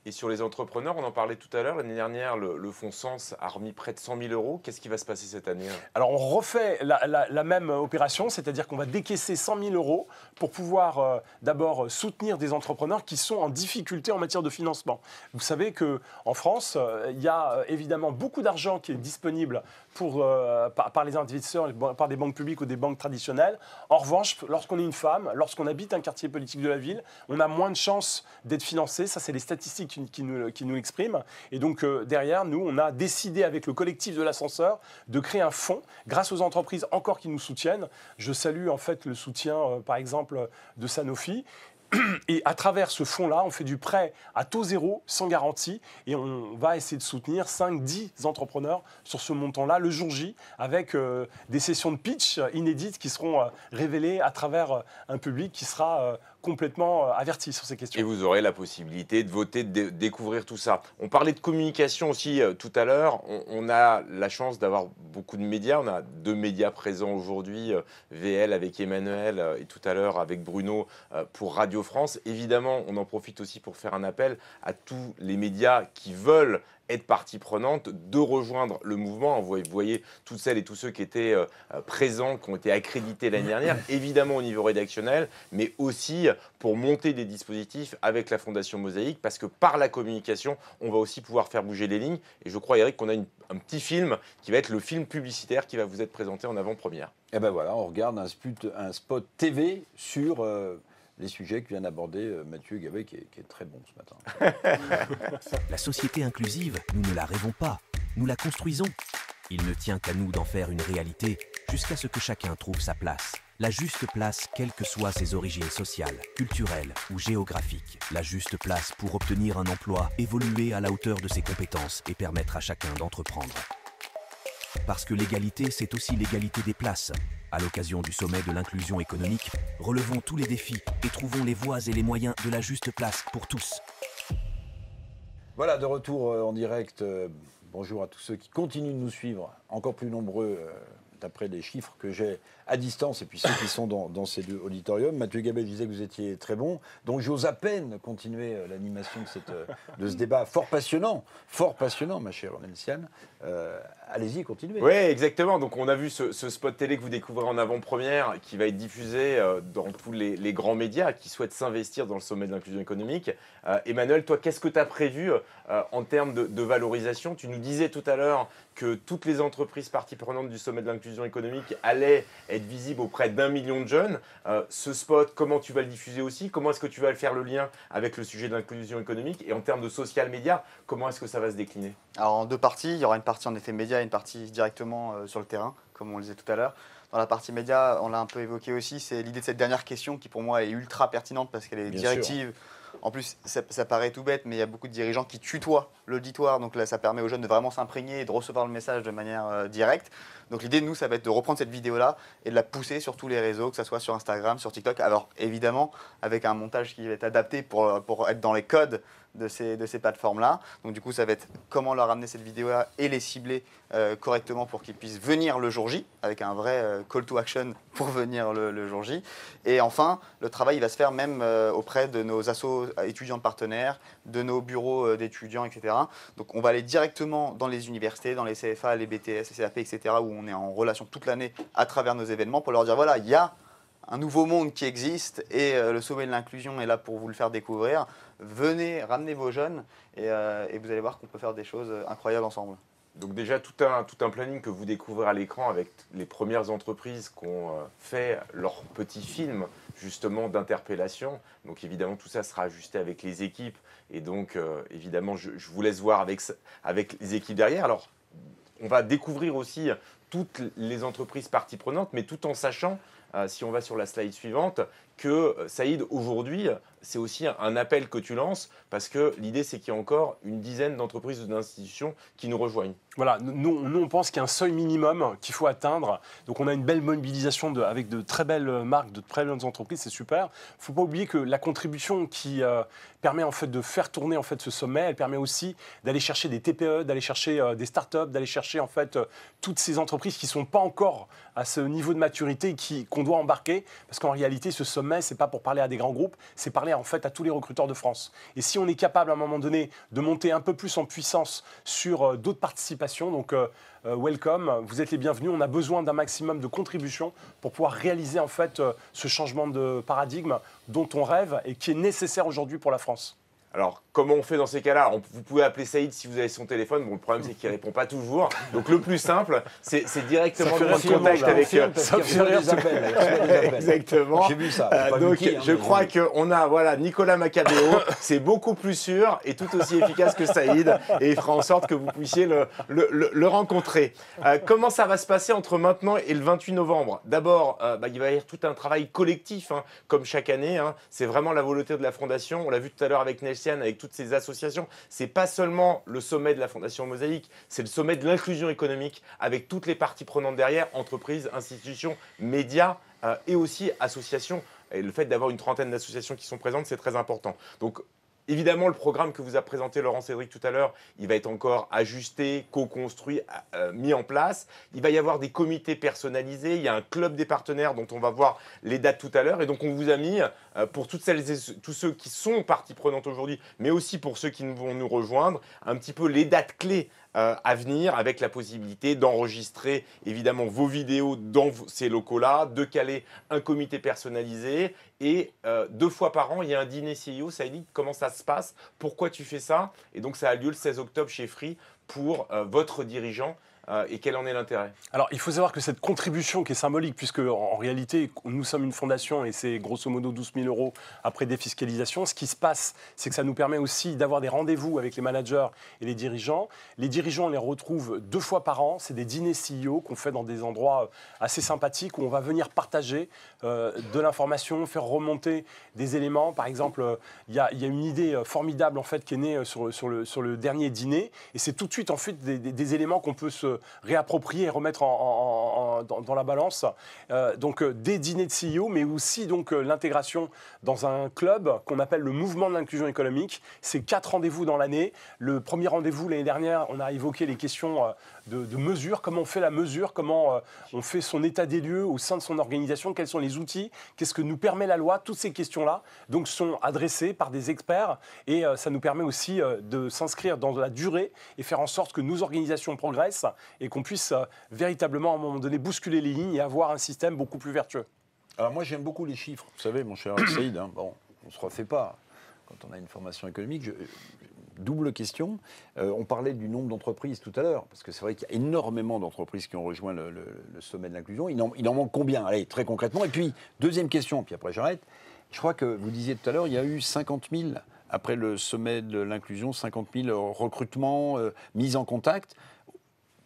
Et sur les entrepreneurs, on en parlait tout à l'heure, l'année dernière, le fonds Sens a remis près de 100 000 €. Qu'est-ce qui va se passer cette année?
Alors on refait la même opération, c'est-à-dire qu'on va décaisser 100 000 € pour pouvoir d'abord soutenir des entrepreneurs qui sont en difficulté en matière de financement. Vous savez qu'en France, il y a évidemment beaucoup d'argent qui est disponible par les investisseurs, par des banques publiques ou des banques traditionnelles. En revanche, lorsqu'on est une femme, lorsqu'on habite un quartier politique de la ville, on a moins de chances d'être financé. Ça, c'est les statistiques qui nous l'expriment. Et donc, derrière, nous, on a décidé avec le collectif de l'ascenseur de créer un fonds grâce aux entreprises encore qui nous soutiennent. Je salue en fait le soutien, par exemple, de Sanofi. Et à travers ce fonds-là, on fait du prêt à taux zéro, sans garantie, et on va essayer de soutenir 5-10 entrepreneurs sur ce montant-là, le jour J, avec des sessions de pitch inédites qui seront révélées à travers un public qui sera complètement averti sur ces questions.
Et vous aurez la possibilité de voter, de découvrir tout ça. On parlait de communication aussi tout à l'heure. On a la chance d'avoir beaucoup de médias. On a 2 médias présents aujourd'hui, VL avec Emmanuel et tout à l'heure avec Bruno pour Radio France. Évidemment, on en profite aussi pour faire un appel à tous les médias qui veulent être partie prenante, de rejoindre le mouvement. Vous voyez toutes celles et tous ceux qui étaient présents, qui ont été accrédités l'année dernière, évidemment au niveau rédactionnel, mais aussi pour monter des dispositifs avec la Fondation Mosaïque, parce que par la communication, on va aussi pouvoir faire bouger les lignes. Et je crois, Eric, qu'on a un petit film qui va être le film publicitaire qui va vous être présenté en avant-première. Et
ben voilà, on regarde un spot TV sur les sujets que vient d'aborder Mathieu Gabet, qui est très bon ce matin.
La société inclusive, nous ne la rêvons pas, nous la construisons. Il ne tient qu'à nous d'en faire une réalité jusqu'à ce que chacun trouve sa place. La juste place, quelles que soient ses origines sociales, culturelles ou géographiques. La juste place pour obtenir un emploi, évoluer à la hauteur de ses compétences et permettre à chacun d'entreprendre. Parce que l'égalité, c'est aussi l'égalité des places. À l'occasion du sommet de l'inclusion économique, relevons tous les défis et trouvons les voies et les moyens de la juste place pour tous.
Voilà, de retour en direct. Bonjour à tous ceux qui continuent de nous suivre, encore plus nombreux d'après les chiffres que j'ai à distance, et puis ceux qui sont dans ces 2 auditoriums. Mathieu Gabet disait que vous étiez très bon, donc j'ose à peine continuer l'animation de ce débat fort passionnant, ma chère Nelsiane. Allez-y, continuez.
Oui, exactement. Donc on a vu ce spot télé que vous découvrez en avant-première, qui va être diffusé dans tous les grands médias qui souhaitent s'investir dans le sommet de l'inclusion économique. Emmanuel, toi, qu'est-ce que tu as prévu en termes de valorisation? Tu nous disais tout à l'heure que toutes les entreprises parties prenantes du sommet de l'inclusion économique allaient être visibles auprès d'1 million de jeunes. Ce spot, comment tu vas le diffuser aussi? Comment est-ce que tu vas faire le lien avec le sujet de l'inclusion économique? Et en termes de social media, comment est-ce que ça va se décliner?
Alors en 2 parties, il y aura une partie en effet média et une partie directement sur le terrain, comme on le disait tout à l'heure. Dans la partie média, on l'a un peu évoqué aussi, c'est l'idée de cette dernière question qui pour moi est ultra pertinente parce qu'elle est directive. En plus, ça paraît tout bête, mais il y a beaucoup de dirigeants qui tutoient l'auditoire. Donc là, ça permet aux jeunes de vraiment s'imprégner et de recevoir le message de manière directe. Donc l'idée de nous, ça va être de reprendre cette vidéo-là et de la pousser sur tous les réseaux, que ce soit sur Instagram, sur TikTok. Alors évidemment, avec un montage qui va être adapté pour être dans les codes de ces plateformes-là. Donc du coup, ça va être comment leur amener cette vidéo-là et les cibler correctement pour qu'ils puissent venir le jour J, avec un vrai call to action pour venir le jour J. Et enfin, le travail il va se faire même auprès de nos assos étudiants partenaires, de nos bureaux d'étudiants, etc. Donc on va aller directement dans les universités, dans les CFA, les BTS, les CAP, etc., où on est en relation toute l'année à travers nos événements pour leur dire voilà, il y a un nouveau monde qui existe et le sommet de l'inclusion est là pour vous le faire découvrir. Venez, ramenez vos jeunes et vous allez voir qu'on peut faire des choses incroyables ensemble.
Donc déjà tout un planning que vous découvrez à l'écran avec les premières entreprises qui ont fait leur petit film justement d'interpellation. Donc évidemment tout ça sera ajusté avec les équipes et donc évidemment je vous laisse voir avec les équipes derrière. Alors on va découvrir aussi toutes les entreprises parties prenantes, mais tout en sachant si on va sur la slide suivante, que Saïd, aujourd'hui, c'est aussi un appel que tu lances, parce que l'idée, c'est qu'il y a encore une dizaine d'entreprises ou d'institutions qui nous rejoignent.
Voilà, nous on pense qu'il y a un seuil minimum qu'il faut atteindre. Donc on a une belle mobilisation avec de très belles marques, de très belles entreprises, c'est super. Il ne faut pas oublier que la contribution qui permet en fait de faire tourner en fait ce sommet, elle permet aussi d'aller chercher des TPE, d'aller chercher des startups, d'aller chercher en fait toutes ces entreprises qui ne sont pas encore à ce niveau de maturité qu'on doit embarquer. Parce qu'en réalité, ce sommet, ce n'est pas pour parler à des grands groupes, c'est parler en fait à tous les recruteurs de France. Et si on est capable à un moment donné de monter un peu plus en puissance sur d'autres participations, donc welcome, vous êtes les bienvenus. On a besoin d'un maximum de contributions pour pouvoir réaliser en fait ce changement de paradigme dont on rêve et qui est nécessaire aujourd'hui pour la France.
Alors, comment on fait dans ces cas-là? Vous pouvez appeler Saïd si vous avez son téléphone. Bon, le problème, c'est qu'il ne répond pas toujours. Donc, le plus simple, c'est directement de prendre contact avec...
Ça fait rire des appels.
Exactement.
J'ai vu ça.
Donc, je crois qu'on a Nicolas Macabeo. C'est beaucoup plus sûr et tout aussi efficace que Saïd. Et il fera en sorte que vous puissiez le rencontrer. Comment ça va se passer entre maintenant et le 28 novembre? D'abord, il va y avoir tout un travail collectif, comme chaque année. C'est vraiment la volonté de la Fondation. On l'a vu tout à l'heure avec Nelsiane, avec toutes ces associations. C'est pas seulement le sommet de la Fondation Mosaïque, c'est le sommet de l'inclusion économique avec toutes les parties prenantes derrière, entreprises, institutions, médias et aussi associations. Et le fait d'avoir une trentaine d'associations qui sont présentes, c'est très important. Donc, évidemment, le programme que vous a présenté Laurent Cédric tout à l'heure, il va être encore ajusté, co-construit, mis en place. Il va y avoir des comités personnalisés. Il y a un club des partenaires dont on va voir les dates tout à l'heure. Et donc, on vous a mis, pour toutes celles et tous ceux qui sont partie prenante aujourd'hui, mais aussi pour ceux qui vont nous rejoindre, un petit peu les dates clés à venir, avec la possibilité d'enregistrer évidemment vos vidéos dans ces locaux-là, de caler un comité personnalisé et 2 fois par an, il y a un dîner CEO. Saïd, comment ça se passe? Pourquoi tu fais ça? Et donc ça a lieu le 16 octobre chez Free pour votre dirigeant. Et quel en est l'intérêt?
Alors, il faut savoir que cette contribution qui est symbolique, puisque en réalité, nous sommes une fondation et c'est grosso modo 12 000 € après défiscalisation, ce qui se passe, c'est que ça nous permet aussi d'avoir des rendez-vous avec les managers et les dirigeants. Les dirigeants, on les retrouve 2 fois par an. C'est des dîners CEO qu'on fait dans des endroits assez sympathiques où on va venir partager de l'information, faire remonter des éléments. Par exemple, il y a une idée formidable en fait qui est née sur le dernier dîner, et c'est tout de suite en fait des éléments qu'on peut se réapproprier et remettre dans la balance. Donc des dîners de CEO, mais aussi donc l'intégration dans un club qu'on appelle le mouvement de l'inclusion économique. C'est 4 rendez-vous dans l'année. Le premier rendez-vous l'année dernière, on a évoqué les questions de mesure, comment on fait la mesure, comment on fait son état des lieux au sein de son organisation, quels sont les outils, qu'est-ce que nous permet la loi. Toutes ces questions-là donc sont adressées par des experts, et ça nous permet aussi de s'inscrire dans la durée et faire en sorte que nos organisations progressent et qu'on puisse véritablement à un moment donné bousculer les lignes et avoir un système beaucoup plus vertueux.
Alors moi j'aime beaucoup les chiffres, vous savez mon cher Saïd, bon, on ne se refait pas quand on a une formation économique. Double question, on parlait du nombre d'entreprises tout à l'heure, parce que c'est vrai qu'il y a énormément d'entreprises qui ont rejoint le sommet de l'inclusion. Il en manque combien? Allez, très concrètement. Et puis, deuxième question, puis après j'arrête. Je crois que vous disiez tout à l'heure, il y a eu 50 000, après le sommet de l'inclusion, 50 000 recrutements, mis en contact.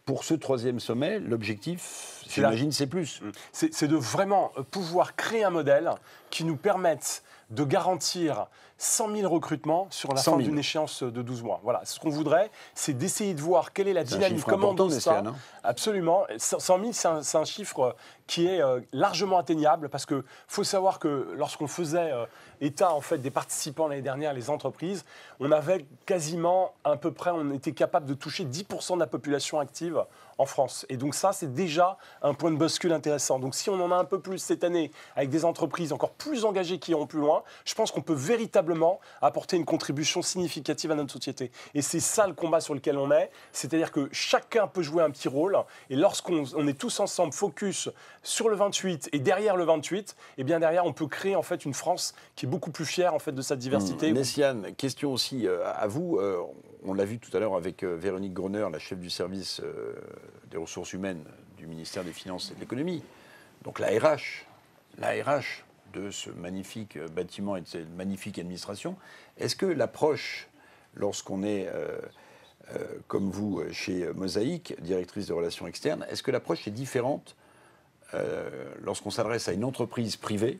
Pour ce 3e sommet, l'objectif, j'imagine, c'est plus.
C'est de vraiment pouvoir créer un modèle qui nous permette de garantir 100 000 recrutements sur la fin d'une échéance de 12 mois. Voilà, ce qu'on voudrait, c'est d'essayer de voir quelle est la dynamique, comment on donne ça. Absolument. 100 000, c'est un chiffre qui est largement atteignable, parce qu'il faut savoir que lorsqu'on faisait état en fait, des participants l'année dernière, les entreprises, on avait quasiment à peu près, on était capable de toucher 10% de la population active en France. Et donc ça, c'est déjà un point de bascule intéressant. Donc si on en a un peu plus cette année, avec des entreprises encore plus engagées qui iront plus loin, je pense qu'on peut véritablement apporter une contribution significative à notre société. Et c'est ça le combat sur lequel on est, c'est-à-dire que chacun peut jouer un petit rôle, et lorsqu'on est tous ensemble focus sur le 28 et derrière le 28, et bien derrière on peut créer en fait une France qui est beaucoup plus fière en fait de sa diversité.
Nelsiane, question aussi à vous. On l'a vu tout à l'heure avec Véronique Groner, la chef du service des ressources humaines du ministère des Finances et de l'Économie. Donc la RH de ce magnifique bâtiment et de cette magnifique administration. Est-ce que l'approche, lorsqu'on est comme vous chez Mosaïque, directrice de relations externes, est-ce que l'approche est différente lorsqu'on s'adresse à une entreprise privée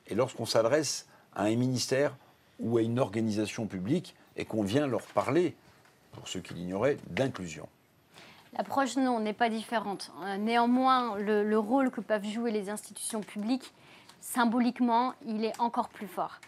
et lorsqu'on s'adresse à un ministère ou à une organisation publique et qu'on vient leur parler, pour ceux qui l'ignoraient, d'inclusion.
L'approche, non, n'est pas différente. Néanmoins, le rôle que peuvent jouer les institutions publiques, symboliquement, il est encore plus fort.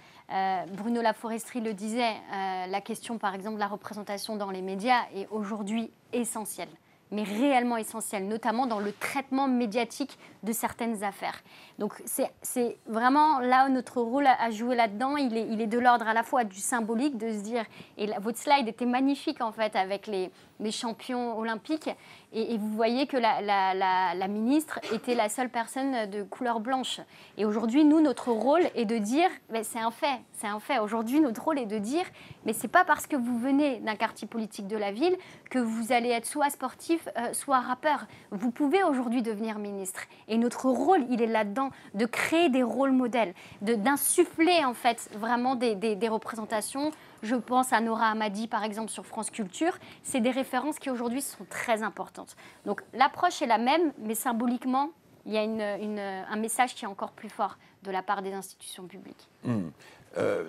Bruno Laforesterie le disait, la question, par exemple, de la représentation dans les médias est aujourd'hui essentielle, mais réellement essentielle, notamment dans le traitement médiatique de certaines affaires. Donc c'est vraiment là où notre rôle à jouer là-dedans, il est de l'ordre à la fois du symbolique, de se dire, et votre slide était magnifique en fait avec les champions olympiques, et vous voyez que la ministre était la seule personne de couleur blanche. Et aujourd'hui, nous, notre rôle est de dire, ben, c'est un fait. Aujourd'hui, notre rôle est de dire, mais c'est pas parce que vous venez d'un quartier politique de la ville que vous allez être soit sportif, soit rappeur. Vous pouvez aujourd'hui devenir ministre. Et notre rôle, il est là-dedans, de créer des rôles modèles, d'insuffler en fait vraiment des représentations. Je pense à Nora Hamadi, par exemple, sur France Culture. C'est des références qui, aujourd'hui, sont très importantes. Donc, l'approche est la même, mais symboliquement, il y a un message qui est encore plus fort de la part des institutions publiques.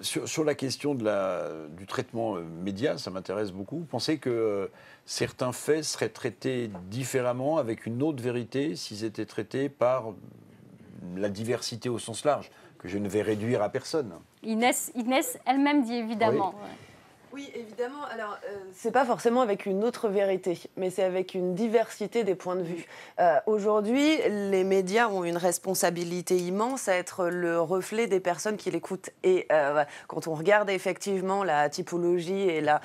Sur la question du traitement média, ça m'intéresse beaucoup. Vous pensez que certains faits seraient traités différemment, avec une autre vérité, s'ils étaient traités par la diversité au sens large, que je ne vais réduire à personne?
Inès elle-même dit évidemment.
Oui.
Oui, évidemment. Alors, c'est pas forcément avec une autre vérité, mais c'est avec une diversité des points de vue. Aujourd'hui, les médias ont une responsabilité immense à être le reflet des personnes qui l'écoutent. Et quand on regarde effectivement la typologie et la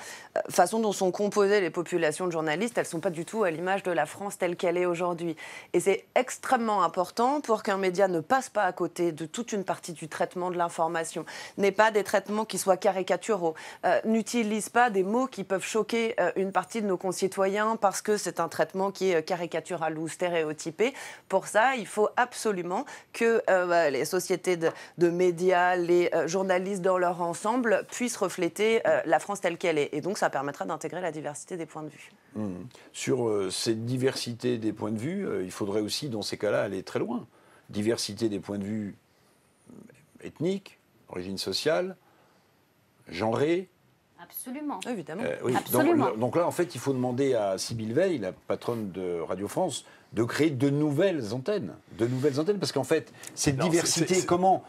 façon dont sont composées les populations de journalistes, elles sont pas du tout à l'image de la France telle qu'elle est aujourd'hui. Et c'est extrêmement important pour qu'un média ne passe pas à côté de toute une partie du traitement de l'information, n'ait pas des traitements qui soient caricaturaux, n'utilise pas des mots qui peuvent choquer une partie de nos concitoyens parce que c'est un traitement qui est caricatural ou stéréotypé. Pour ça, il faut absolument que les sociétés de médias, les journalistes dans leur ensemble puissent refléter la France telle qu'elle est. Et donc, ça permettra d'intégrer la diversité des points de vue.
Sur cette diversité des points de vue, il faudrait aussi, dans ces cas-là, aller très loin. Diversité des points de vue ethniques, origine sociale, genrée.
Absolument.
Évidemment.
Oui.
Absolument.
Donc là, en fait, il faut demander à Sybille Veil, la patronne de Radio France, de créer de nouvelles antennes. Parce qu'en fait, cette diversité, comment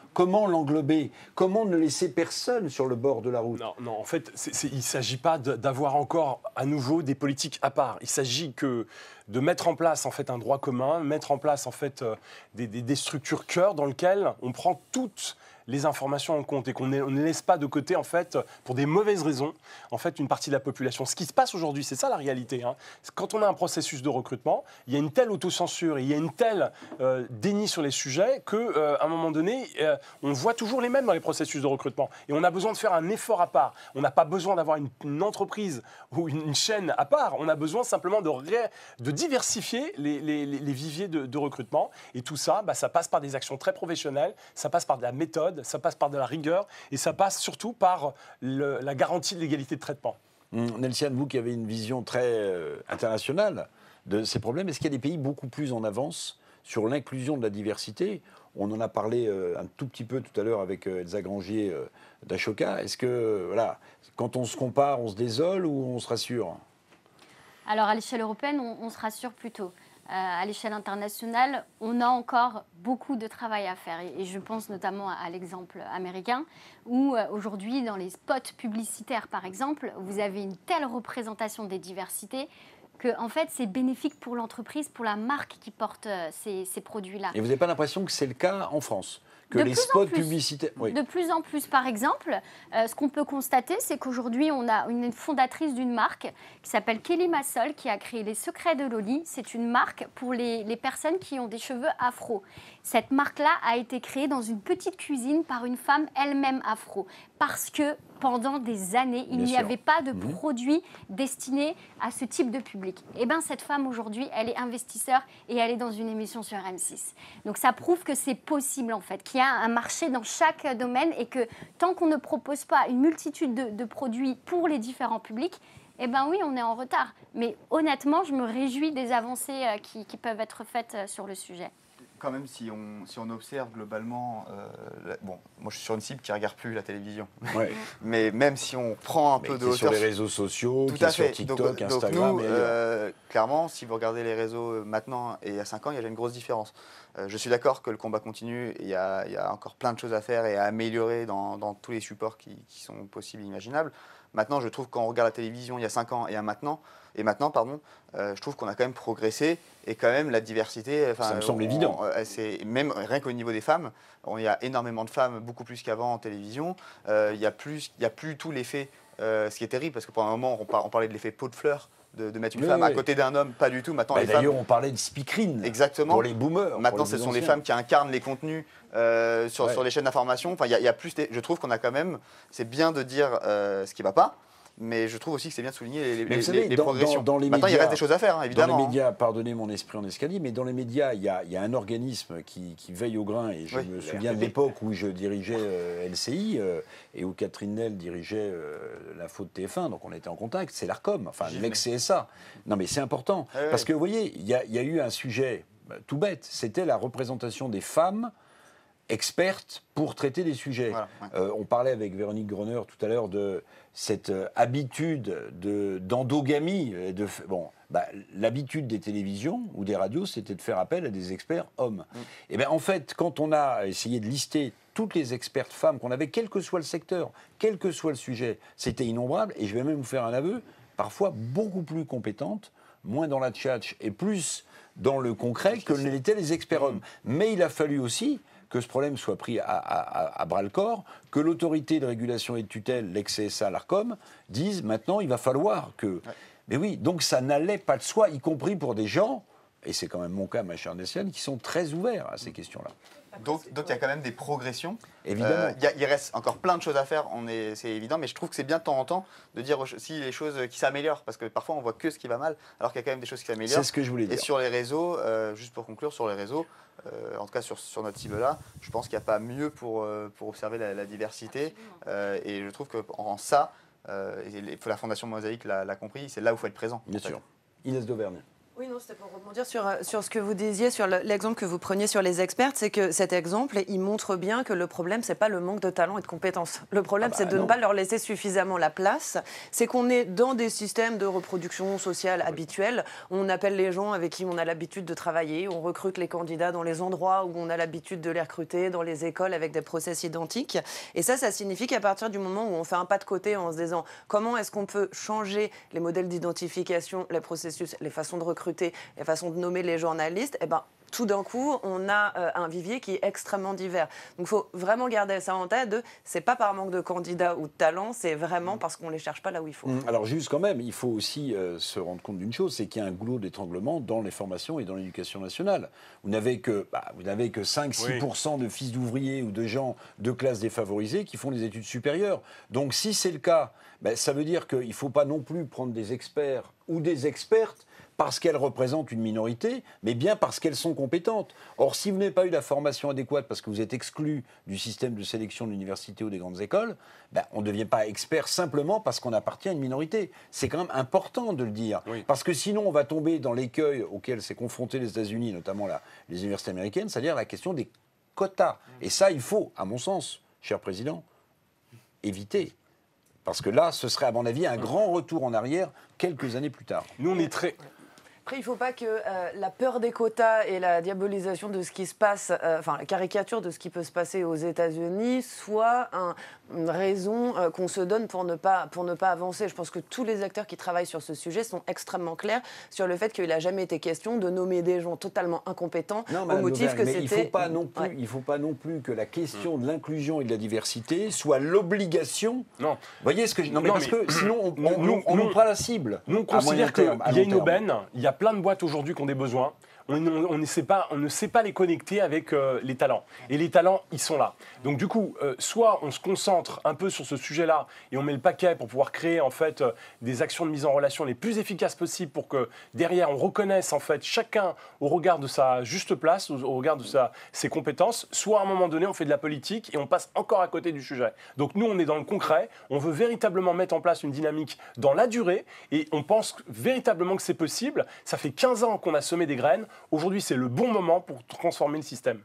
l'englober? Comment ne laisser personne sur le bord de la route?
Non, en fait, il ne s'agit pas d'avoir encore à nouveau des politiques à part. Il s'agit de mettre en place en fait un droit commun, mettre en place en fait des structures cœurs dans lesquelles on prend toutes les informations en compte et qu'on ne laisse pas de côté, en fait, pour des mauvaises raisons, en fait, une partie de la population. Ce qui se passe aujourd'hui, c'est ça la réalité. Quand on a un processus de recrutement, il y a une telle autocensure, il y a une telle déni sur les sujets qu'à un moment donné, on voit toujours les mêmes dans les processus de recrutement. Et on a besoin de faire un effort à part. On n'a pas besoin d'avoir une entreprise ou une chaîne à part. On a besoin simplement de diversifier les viviers de recrutement. Et tout ça, ça passe par des actions très professionnelles, ça passe par de la méthode, ça passe par de la rigueur et ça passe surtout par la garantie de l'égalité de traitement.
Nelsiane, vous qui avez une vision très internationale de ces problèmes, est-ce qu'il y a des pays beaucoup plus en avance sur l'inclusion de la diversité? On en a parlé un tout petit peu tout à l'heure avec Elsa Grangier d'Ashoka. Est-ce que, voilà, quand on se compare, on se désole ou on se rassure?
Alors, à l'échelle européenne, on se rassure plutôt. À l'échelle internationale, on a encore beaucoup de travail à faire. Et je pense notamment à l'exemple américain, où aujourd'hui, dans les spots publicitaires, par exemple, vous avez une telle représentation des diversités que, en fait, c'est bénéfique pour l'entreprise, pour la marque qui porte ces produits-là.
Et vous n'avez pas l'impression que c'est le cas en France? Que les spots publicitaires... Oui.
De plus en plus, par exemple, ce qu'on peut constater, c'est qu'aujourd'hui, on a une fondatrice d'une marque qui s'appelle Kelly Massol, qui a créé Les Secrets de Loli. C'est une marque pour les personnes qui ont des cheveux afro. Cette marque-là a été créée dans une petite cuisine par une femme elle-même afro. Parce que pendant des années, il n'y avait pas de produits destinés à ce type de public. Et bien, cette femme, aujourd'hui, elle est investisseur et elle est dans une émission sur M6. Donc, ça prouve que c'est possible, en fait, qu'il y a un marché dans chaque domaine et que tant qu'on ne propose pas une multitude de produits pour les différents publics, eh bien oui, on est en retard. Mais honnêtement, je me réjouis des avancées qui peuvent être faites sur le sujet.
quand même, si on observe globalement, bon, moi je suis sur une cible qui ne regarde plus la télévision,
Ouais.
mais même si on prend un peu de hauteur...
sur les réseaux sociaux,
tout
qui est
à fait.
sur TikTok, Instagram...
Donc nous, clairement, si vous regardez les réseaux maintenant et il y a 5 ans, il y a une grosse différence. Je suis d'accord que le combat continue, il y a encore plein de choses à faire et à améliorer dans tous les supports qui sont possibles et imaginables. Maintenant, je trouve que quand on regarde la télévision il y a 5 ans et maintenant, je trouve qu'on a quand même progressé et quand même la diversité.
Ça me semble évident.
Même rien qu'au niveau des femmes, il y a énormément de femmes, beaucoup plus qu'avant en télévision. Il n'y a plus tout l'effet, ce qui est terrible parce que pendant un moment on parlait de l'effet pot de fleurs. De mettre une femme à côté d'un homme, pas du tout. Maintenant,
d'ailleurs, on parlait de speakerine.
Exactement.
Pour les boomers.
Maintenant, ce sont les femmes qui incarnent les contenus sur les chaînes d'information. Enfin, il y a plus. Je trouve qu'on a quand même. C'est bien de dire ce qui ne va pas. Mais je trouve aussi que c'est bien de souligner les progressions.
Dans les
Maintenant,
médias,
il reste des choses à faire, évidemment.
Dans les médias, pardonnez mon esprit en escalier, mais dans les médias, il y a un organisme qui veille au grain. Et je me souviens de l'époque où je dirigeais LCI et où Catherine Nel dirigeait l'info de TF1, donc on était en contact. C'est l'ARCOM, enfin l'ex-CSA. Non, mais c'est important. Parce que vous voyez, il y a eu un sujet tout bête. C'était la représentation des femmes expertes pour traiter des sujets. Voilà, on parlait avec Véronique Groner tout à l'heure de cette habitude d'endogamie. L'habitude des télévisions ou des radios, c'était de faire appel à des experts hommes. Et bien en fait, quand on a essayé de lister toutes les expertes femmes qu'on avait, quel que soit le secteur, quel que soit le sujet, c'était innombrable. Et je vais même vous faire un aveu, parfois beaucoup plus compétentes, moins dans la tchatch et plus dans le concret que ne l'étaient les experts hommes. Mais il a fallu aussi que ce problème soit pris à bras-le-corps, que l'autorité de régulation et de tutelle, l'ex-CSA, l'ARCOM, dise maintenant il va falloir que... Mais oui, donc ça n'allait pas de soi, y compris pour des gens, et c'est quand même mon cas, ma chère Nessiane, qui sont très ouverts à ces questions-là.
Donc il y a quand même des progressions.
Évidemment.
Il reste encore plein de choses à faire, c'est évident, mais je trouve que c'est bien de temps en temps de dire aussi les choses qui s'améliorent, parce que parfois on voit que ce qui va mal, alors qu'il y a quand même des choses qui s'améliorent.
C'est ce que je voulais dire.
Et sur les réseaux, juste pour conclure, sur les réseaux, en tout cas sur notre cible-là, je pense qu'il n'y a pas mieux pour observer la diversité. Et je trouve qu'en ça, la Fondation Mosaïque l'a compris, c'est là où il faut être présent.
Bien sûr. Inès d'Auvergne.
Oui, non, c'était pour rebondir sur ce que vous disiez, sur l'exemple que vous preniez sur les experts, c'est que cet exemple, il montre bien que le problème, c'est pas le manque de talent et de compétences. Le problème, c'est de ne pas leur laisser suffisamment la place. C'est qu'on est dans des systèmes de reproduction sociale habituels. On appelle les gens avec qui on a l'habitude de travailler, on recrute les candidats dans les endroits où on a l'habitude de les recruter, dans les écoles avec des process identiques. Et ça signifie qu'à partir du moment où on fait un pas de côté en se disant comment est-ce qu'on peut changer les modèles d'identification, les processus, les façons de recruter, la façon de nommer les journalistes, tout d'un coup, on a un vivier qui est extrêmement divers. Donc, il faut vraiment garder ça en tête. C'est pas par manque de candidats ou de talents, c'est vraiment parce qu'on les cherche pas là où il faut.
Alors, juste quand même, il faut aussi se rendre compte d'une chose, c'est qu'il y a un goulot d'étranglement dans les formations et dans l'éducation nationale. Vous n'avez que 5-6% de fils d'ouvriers ou de gens de classes défavorisées qui font des études supérieures. Donc, si c'est le cas, ça veut dire qu'il ne faut pas non plus prendre des experts ou des expertes parce qu'elles représentent une minorité, mais bien parce qu'elles sont compétentes. Or, si vous n'avez pas eu la formation adéquate parce que vous êtes exclu du système de sélection de l'université ou des grandes écoles, on ne devient pas expert simplement parce qu'on appartient à une minorité. C'est quand même important de le dire. Oui. Parce que sinon, on va tomber dans l'écueil auquel s'est confronté les États-Unis, notamment les universités américaines, c'est-à-dire la question des quotas. Et ça, il faut, à mon sens, cher Président, éviter. Parce que là, ce serait, à mon avis, un grand retour en arrière quelques années plus tard.
Nous, on est très...
Après, il ne faut pas que la peur des quotas et la diabolisation de ce qui se passe, la caricature de ce qui peut se passer aux États-Unis soit une raison qu'on se donne pour ne pas avancer. Je pense que tous les acteurs qui travaillent sur ce sujet sont extrêmement clairs sur le fait qu'il n'a jamais été question de nommer des gens totalement incompétents au motif que c'était...
Il ne faut pas non plus que la question de l'inclusion et de la diversité soit l'obligation. Non. Vous voyez ce que je... Non, mais parce que sinon, on n'ouvre pas la cible.
Nous, on considère qu'il y a une aubaine, il y a plein de boîtes aujourd'hui qui ont des besoins. On ne sait pas les connecter avec les talents. Et les talents, ils sont là. Donc du coup, soit on se concentre un peu sur ce sujet-là et on met le paquet pour pouvoir créer en fait des actions de mise en relation les plus efficaces possibles pour que derrière on reconnaisse en fait chacun au regard de sa juste place, au regard de ses compétences. Soit à un moment donné, on fait de la politique et on passe encore à côté du sujet. Donc nous, on est dans le concret. On veut véritablement mettre en place une dynamique dans la durée et on pense véritablement que c'est possible. Ça fait 15 ans qu'on a semé des graines. Aujourd'hui, c'est le bon moment pour transformer le système.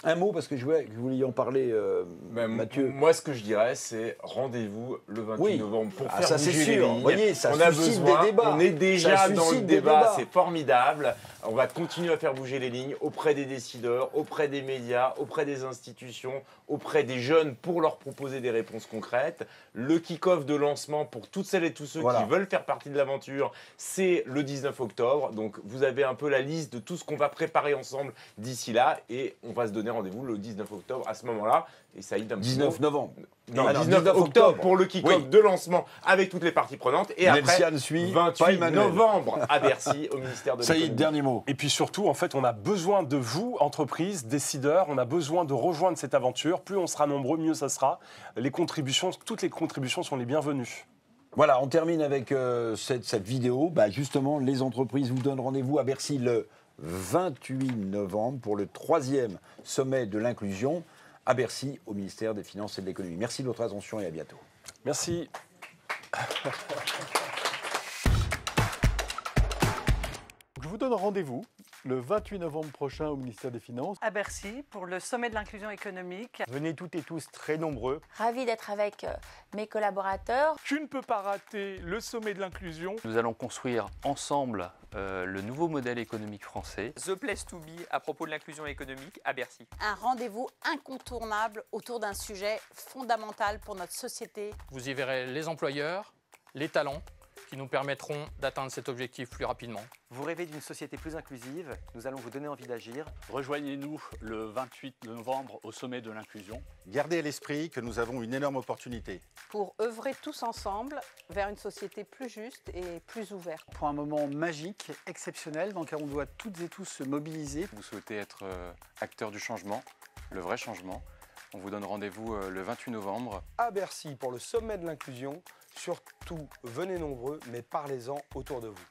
Un mot, parce que je voulais y en parler, Mathieu.
Moi, ce que je dirais, c'est rendez-vous le 28 novembre pour faire
ça, c'est
bouger les
sûr.
lignes.
Vous voyez, ça
on a
suscite
besoin,
des débats.
on est déjà dans le débat, c'est
c'est
formidable. On va continuer à faire bouger les lignes auprès des décideurs, auprès des médias, auprès des institutions, auprès des jeunes pour leur proposer des réponses concrètes. Le kick-off de lancement pour toutes celles et tous ceux qui veulent faire partie de l'aventure, c'est le 19 octobre. Donc, vous avez un peu la liste de tout ce qu'on va préparer ensemble d'ici là et on va se donner rendez-vous le 19 octobre à ce moment-là. Et ça y est,
19 novembre.
Non, 19 octobre pour le kick-off de lancement avec toutes les parties prenantes. Et après, 28 novembre à Bercy, au ministère de l'économie.
Ça y est, dernier mot.
Et puis surtout, en fait, on a besoin de vous, entreprises, décideurs, on a besoin de rejoindre cette aventure. Plus on sera nombreux, mieux ça sera. Les contributions, toutes les contributions sont les bienvenues.
Voilà, on termine avec cette vidéo. Justement, les entreprises vous donnent rendez-vous à Bercy le 28 novembre pour le 3e sommet de l'inclusion à Bercy, au ministère des Finances et de l'Économie. Merci de votre attention et à bientôt.
Merci.
Je vous donne rendez-vous le 28 novembre prochain au ministère des Finances.
À Bercy, pour le sommet de l'inclusion économique.
Venez toutes et tous très nombreux.
Ravi d'être avec mes collaborateurs.
Tu ne peux pas rater le sommet de l'inclusion.
Nous allons construire ensemble le nouveau modèle économique français.
The Place to Be à propos de l'inclusion économique à Bercy.
Un rendez-vous incontournable autour d'un sujet fondamental pour notre société.
Vous y verrez les employeurs, les talents qui nous permettront d'atteindre cet objectif plus rapidement.
Vous rêvez d'une société plus inclusive, nous allons vous donner envie d'agir.
Rejoignez-nous le 28 novembre au sommet de l'inclusion.
Gardez à l'esprit que nous avons une énorme opportunité.
Pour œuvrer tous ensemble vers une société plus juste et plus ouverte.
Pour un moment magique, exceptionnel, dans lequel on doit toutes et tous se mobiliser.
Vous souhaitez être acteur du changement, le vrai changement. On vous donne rendez-vous le 28 novembre.
À Bercy pour le sommet de l'inclusion. Surtout, venez nombreux, mais parlez-en autour de vous.